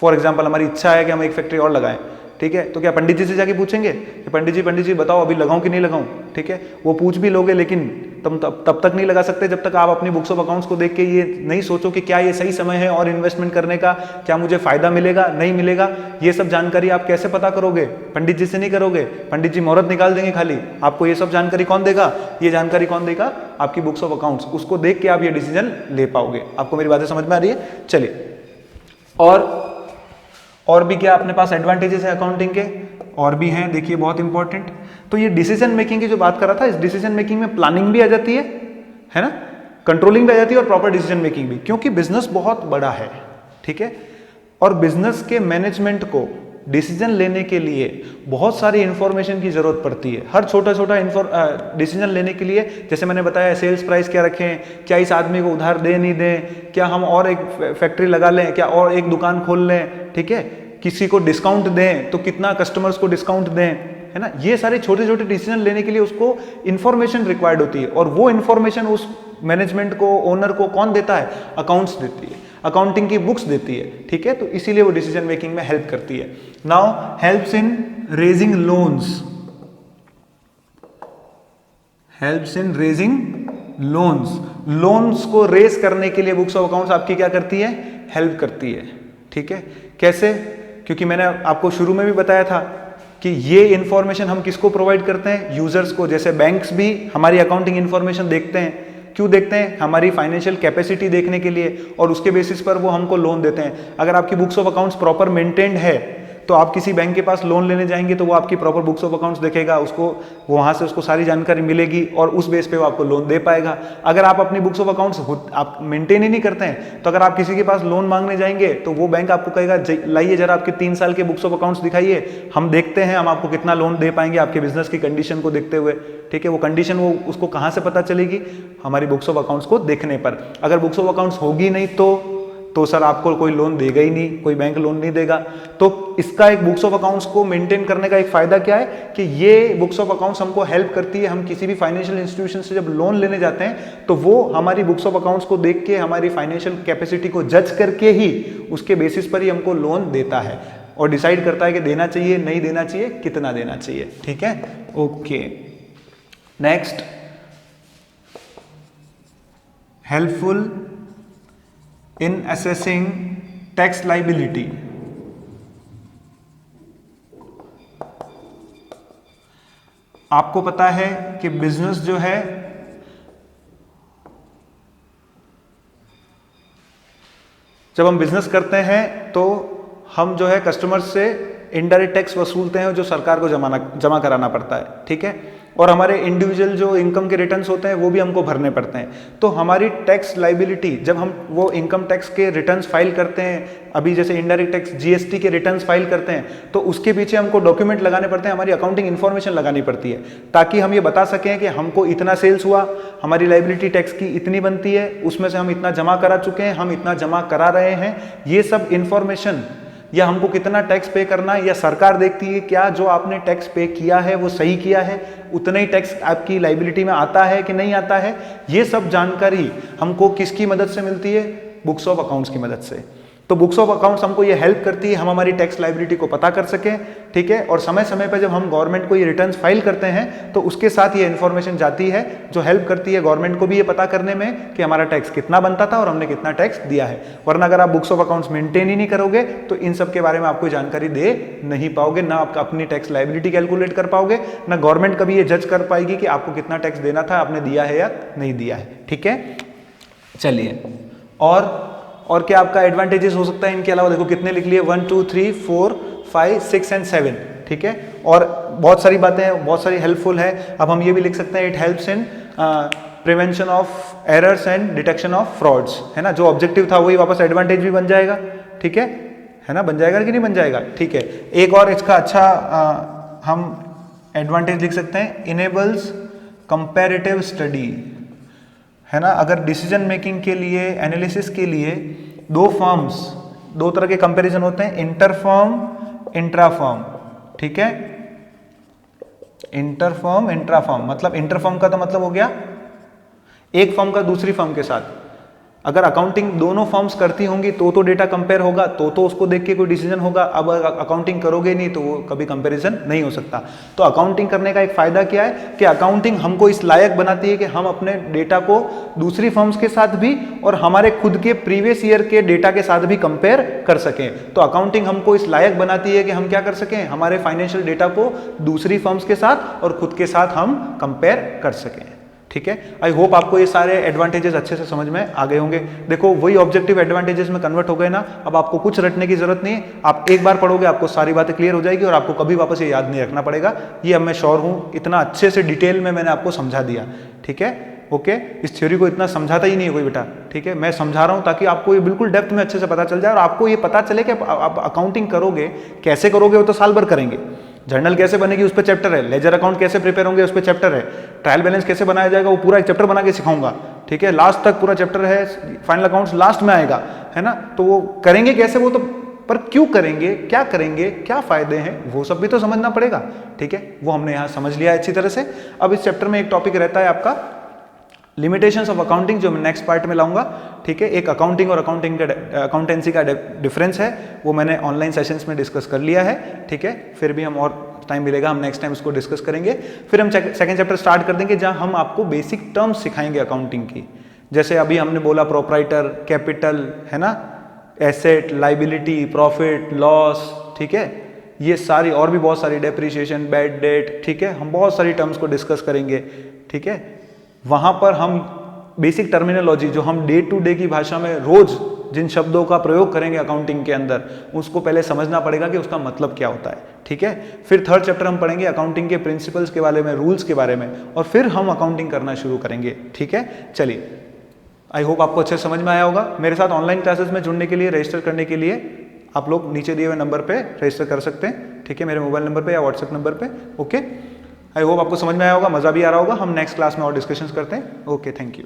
फॉर एग्जांपल हमारी इच्छा है कि हम एक फैक्ट्री और लगाएं, ठीक है, तो क्या पंडित जी से जाके पूछेंगे कि पंडित जी बताओ अभी लगाऊं कि नहीं लगाऊं? ठीक है, वो पूछ भी लोगे लेकिन तुम तब तक नहीं लगा सकते जब तक आप अपनी बुक्स ऑफ अकाउंट्स को देख के ये नहीं सोचो कि क्या ये सही समय है और इन्वेस्टमेंट करने का, क्या मुझे फायदा मिलेगा नहीं मिलेगा। ये सब जानकारी आप कैसे पता करोगे? पंडित जी से नहीं करोगे, पंडित जी मुहूर्त निकाल देंगे खाली, आपको ये सब जानकारी कौन देगा? ये जानकारी कौन देगा? आपकी बुक्स ऑफ अकाउंट्स। उसको देख के आप ये डिसीजन ले पाओगे। आपको मेरी बातें समझ में आ रही है? चलिए, और भी क्या अपने पास एडवांटेजेस है अकाउंटिंग के? और भी हैं, देखिए बहुत इंपॉर्टेंट। तो ये डिसीजन मेकिंग की जो बात कर रहा था, इस डिसीजन मेकिंग में प्लानिंग भी आ जाती है ना, कंट्रोलिंग भी आ जाती है और प्रॉपर डिसीजन मेकिंग भी, क्योंकि बिजनेस बहुत बड़ा है, ठीक है, और बिजनेस के मैनेजमेंट को डिसीजन लेने के लिए बहुत सारी इंफॉर्मेशन की जरूरत पड़ती है। हर छोटा डिसीजन लेने के लिए, जैसे मैंने बताया सेल्स प्राइस क्या रखें, क्या इस आदमी को उधार दे नहीं दें, क्या हम और एक फैक्ट्री लगा लें, क्या और एक दुकान खोल लें, ठीक है, किसी को डिस्काउंट दें तो कितना कस्टमर्स को डिस्काउंट दें, है ना। ये सारे छोटे छोटे डिसीजन लेने के लिए उसको इंफॉर्मेशन रिक्वायर्ड होती है, और वो इंफॉर्मेशन उस मैनेजमेंट को, ओनर को कौन देता है? अकाउंट्स देती है, अकाउंटिंग की बुक्स देती है, ठीक है। तो इसीलिए वो डिसीजन मेकिंग में हेल्प करती है। Now helps in raising loans, helps in raising loans. Loans को रेज करने के लिए बुक्स ऑफ अकाउंट्स आपकी क्या करती है? हेल्प करती है, ठीक है। कैसे? क्योंकि मैंने आपको शुरू में भी बताया था कि ये इंफॉर्मेशन हम किसको प्रोवाइड करते हैं? यूजर्स को। जैसे बैंक्स भी हमारी अकाउंटिंग इंफॉर्मेशन देखते हैं, क्यों देखते हैं? हमारी फाइनेंशियल कैपेसिटी देखने के लिए, और उसके बेसिस पर वो हमको लोन देते हैं। अगर आपकी books of accounts proper maintained है तो आप किसी बैंक के पास लोन लेने जाएंगे तो वो आपकी प्रॉपर बुक्स ऑफ अकाउंट्स देखेगा, उसको वहां से उसको सारी जानकारी मिलेगी और उस बेस पे वो आपको लोन दे पाएगा। अगर आप अपनी बुक्स ऑफ अकाउंट्स आप मेंटेन ही नहीं करते हैं तो अगर आप किसी के पास लोन मांगने जाएंगे तो वो बैंक आपको कहेगा लाइए जरा आपके 3 साल के बुक्स ऑफ अकाउंट्स दिखाइए, हम देखते हैं हम आपको कितना लोन दे पाएंगे आपके बिजनेस की कंडीशन को देखते हुए, ठीक है। वो कंडीशन वो उसको कहां से पता चलेगी? हमारी बुक्स ऑफ अकाउंट्स को देखने पर। अगर बुक्स ऑफ अकाउंट्स होगी नहीं तो सर आपको कोई लोन देगा ही नहीं, कोई बैंक लोन नहीं देगा। तो इसका एक बुक्स ऑफ अकाउंट्स को मेंटेन करने का एक फायदा क्या है कि ये बुक्स ऑफ अकाउंट्स हमको हेल्प करती है। हम किसी भी फाइनेंशियल इंस्टीट्यूशन से जब लोन लेने जाते हैं तो वो हमारी बुक्स ऑफ अकाउंट्स को देख के, हमारी फाइनेंशियल कैपेसिटी को जज करके ही, उसके बेसिस पर ही हमको लोन देता है और डिसाइड करता है कि देना चाहिए नहीं देना चाहिए, कितना देना चाहिए, ठीक है। Okay, next, helpful in assessing tax liability। आपको पता है कि बिजनेस जो है जब हम बिजनेस करते हैं तो हम जो है कस्टमर से इनडायरेक्ट टैक्स वसूलते हैं जो सरकार को जमा कराना पड़ता है, ठीक है। और हमारे इंडिविजुअल जो इनकम के रिटर्न्स होते हैं वो भी हमको भरने पड़ते हैं। तो हमारी टैक्स लाइबिलिटी, जब हम वो इनकम टैक्स के रिटर्न्स फाइल करते हैं, अभी जैसे इनडायरेक्ट टैक्स जीएसटी के रिटर्न्स फाइल करते हैं, तो उसके पीछे हमको डॉक्यूमेंट लगाने पड़ते हैं, हमारी अकाउंटिंग इन्फॉर्मेशन लगानी पड़ती है, ताकि हम ये बता सकें कि हमको इतना सेल्स हुआ, हमारी लाइबिलिटी टैक्स की इतनी बनती है, उसमें से हम इतना जमा करा चुके हैं, हम इतना जमा करा रहे हैं। ये सब इंफॉर्मेशन, या हमको कितना टैक्स पे करना है, या सरकार देखती है क्या जो आपने टैक्स पे किया है वो सही किया है, उतना ही टैक्स आपकी लाइबिलिटी में आता है कि नहीं आता है। ये सब जानकारी हमको किसकी मदद से मिलती है? बुक्स ऑफ अकाउंट्स की मदद से। तो बुक्स ऑफ अकाउंट्स हमको ये हेल्प करती है, हम हमारी टैक्स लायबिलिटी को पता कर सकें, ठीक है। और समय समय पर जब हम गवर्नमेंट को ये रिटर्न्स फाइल करते हैं तो उसके साथ ये इन्फॉर्मेशन जाती है जो हेल्प करती है गवर्नमेंट को भी ये पता करने में कि हमारा टैक्स कितना बनता था और हमने कितना टैक्स दिया है। वरना अगर आप बुक्स ऑफ अकाउंट्स मेंटेन ही नहीं करोगे तो इन सब के बारे में आपको जानकारी दे नहीं पाओगे, ना आप अपनी टैक्स लायबिलिटी कैलकुलेट कर पाओगे, ना गवर्नमेंट कभी ये जज कर पाएगी कि आपको कितना टैक्स देना था, आपने दिया है या नहीं दिया है, ठीक है। चलिए, और क्या आपका एडवांटेजेस हो सकता है इनके अलावा, देखो कितने लिख लिए, 1 2 3 4 5 6 एंड 7, ठीक है। और बहुत सारी बातें हैं, बहुत सारी हेल्पफुल है। अब हम ये भी लिख सकते हैं, it helps in prevention of errors and detection of frauds, है ना। जो ऑब्जेक्टिव था वही वापस एडवांटेज भी बन जाएगा, ठीक है ना। बन जाएगा कि नहीं बन जाएगा, ठीक है। एक और इसका अच्छा हम एडवांटेज लिख सकते हैं, इनेबल्स कंपैरेटिव स्टडी, है ना। अगर डिसीजन मेकिंग के लिए, एनालिसिस के लिए दो तरह के कंपैरिजन होते हैं, इंटर फर्म, इंट्रा फर्म, ठीक है। इंटर फर्म, इंट्रा फर्म, मतलब इंटर फर्म का तो मतलब हो गया एक फर्म का दूसरी फर्म के साथ। अगर अकाउंटिंग दोनों फर्म्स करती होंगी तो डेटा कंपेयर होगा, तो उसको देख के कोई डिसीजन होगा। अब अकाउंटिंग करोगे नहीं तो वो कभी कंपैरिजन नहीं हो सकता। तो अकाउंटिंग करने का एक फायदा क्या है कि अकाउंटिंग हमको इस लायक बनाती है कि हम अपने डेटा को दूसरी फर्म्स के साथ भी और हमारे खुद के प्रीवियस ईयर के डेटा के साथ भी कंपेयर कर सकें। तो अकाउंटिंग हमको इस लायक बनाती है कि हम क्या कर सकें, हमारे फाइनेंशियल डेटा को दूसरी फर्म्स के साथ और खुद के साथ हम कंपेयर कर सकें, ठीक है। आई होप आपको ये सारे एडवांटेजेस अच्छे से समझ में आ गए होंगे। देखो वही ऑब्जेक्टिव एडवांटेजेस में कन्वर्ट हो गए ना, अब आपको कुछ रटने की जरूरत नहीं है। आप एक बार पढ़ोगे आपको सारी बातें क्लियर हो जाएगी और आपको कभी वापस ये याद नहीं रखना पड़ेगा। ये अब मैं श्योर हूं, इतना अच्छे से डिटेल में मैंने आपको समझा दिया, ठीक है। ओके, इस थ्योरी को इतना समझाता ही नहीं है कोई बेटा, ठीक है। मैं समझा रहा हूं ताकि आपको ये बिल्कुल डेप्थ में अच्छे से पता चल जाए और आपको ये पता चले कि आप अकाउंटिंग करोगे कैसे करोगे, वो तो साल भर करेंगे। जर्नल कैसे बनेगी उस पर चैप्टर है, लेजर अकाउंट कैसे प्रिपेयर होंगे उस पर चैप्टर है, ट्रायल बैलेंस कैसे बनाया जाएगा वो पूरा एक चैप्टर बना के सिखाऊंगा, ठीक है। लास्ट तक पूरा चैप्टर है, फाइनल अकाउंट्स लास्ट में आएगा, है ना। तो वो करेंगे कैसे, वो तो पर क्यों करेंगे, क्या फायदे हैं, वो सब भी तो समझना पड़ेगा, ठीक है। वो हमने यहाँ समझ लिया अच्छी तरह से। अब इस चैप्टर में एक टॉपिक रहता है आपका लिमिटेशंस ऑफ अकाउंटिंग, जो मैं नेक्स्ट पार्ट में लाऊंगा, ठीक है। एक अकाउंटिंग और अकाउंटेंसी का डिफरेंस है, वो मैंने ऑनलाइन सेशंस में डिस्कस कर लिया है, ठीक है। फिर भी हम और टाइम मिलेगा, हम नेक्स्ट टाइम उसको डिस्कस करेंगे। फिर हम सेकंड चैप्टर स्टार्ट कर देंगे जहां हम आपको बेसिक टर्म्स सिखाएंगे अकाउंटिंग की। जैसे अभी हमने बोला प्रोप्राइटर, कैपिटल, है ना, एसेट, लाइबिलिटी, प्रॉफिट, लॉस, ठीक है। ये सारी और भी बहुत सारी, डेप्रिसिएशन, बैड डेट, ठीक है। हम बहुत सारी टर्म्स को डिस्कस करेंगे, ठीक है। वहां पर हम बेसिक टर्मिनोलॉजी जो हम डे टू डे की भाषा में रोज जिन शब्दों का प्रयोग करेंगे अकाउंटिंग के अंदर, उसको पहले समझना पड़ेगा कि उसका मतलब क्या होता है, ठीक है। फिर थर्ड चैप्टर हम पढ़ेंगे अकाउंटिंग के प्रिंसिपल्स के बारे में, रूल्स के बारे में, और फिर हम अकाउंटिंग करना शुरू करेंगे, ठीक है। चलिए, आई होप आपको अच्छे समझ में आया होगा। मेरे साथ ऑनलाइन क्लासेस में जुड़ने के लिए, रजिस्टर करने के लिए आप लोग नीचे दिए हुए नंबर पे रजिस्टर कर सकते हैं, ठीक है, मेरे मोबाइल नंबर पे या व्हाट्सएप नंबर पे, ओके। आई होप आपको समझ में आया होगा, मजा भी आ रहा होगा। हम नेक्स्ट क्लास में और डिस्कशंस करते हैं। Okay, thank you.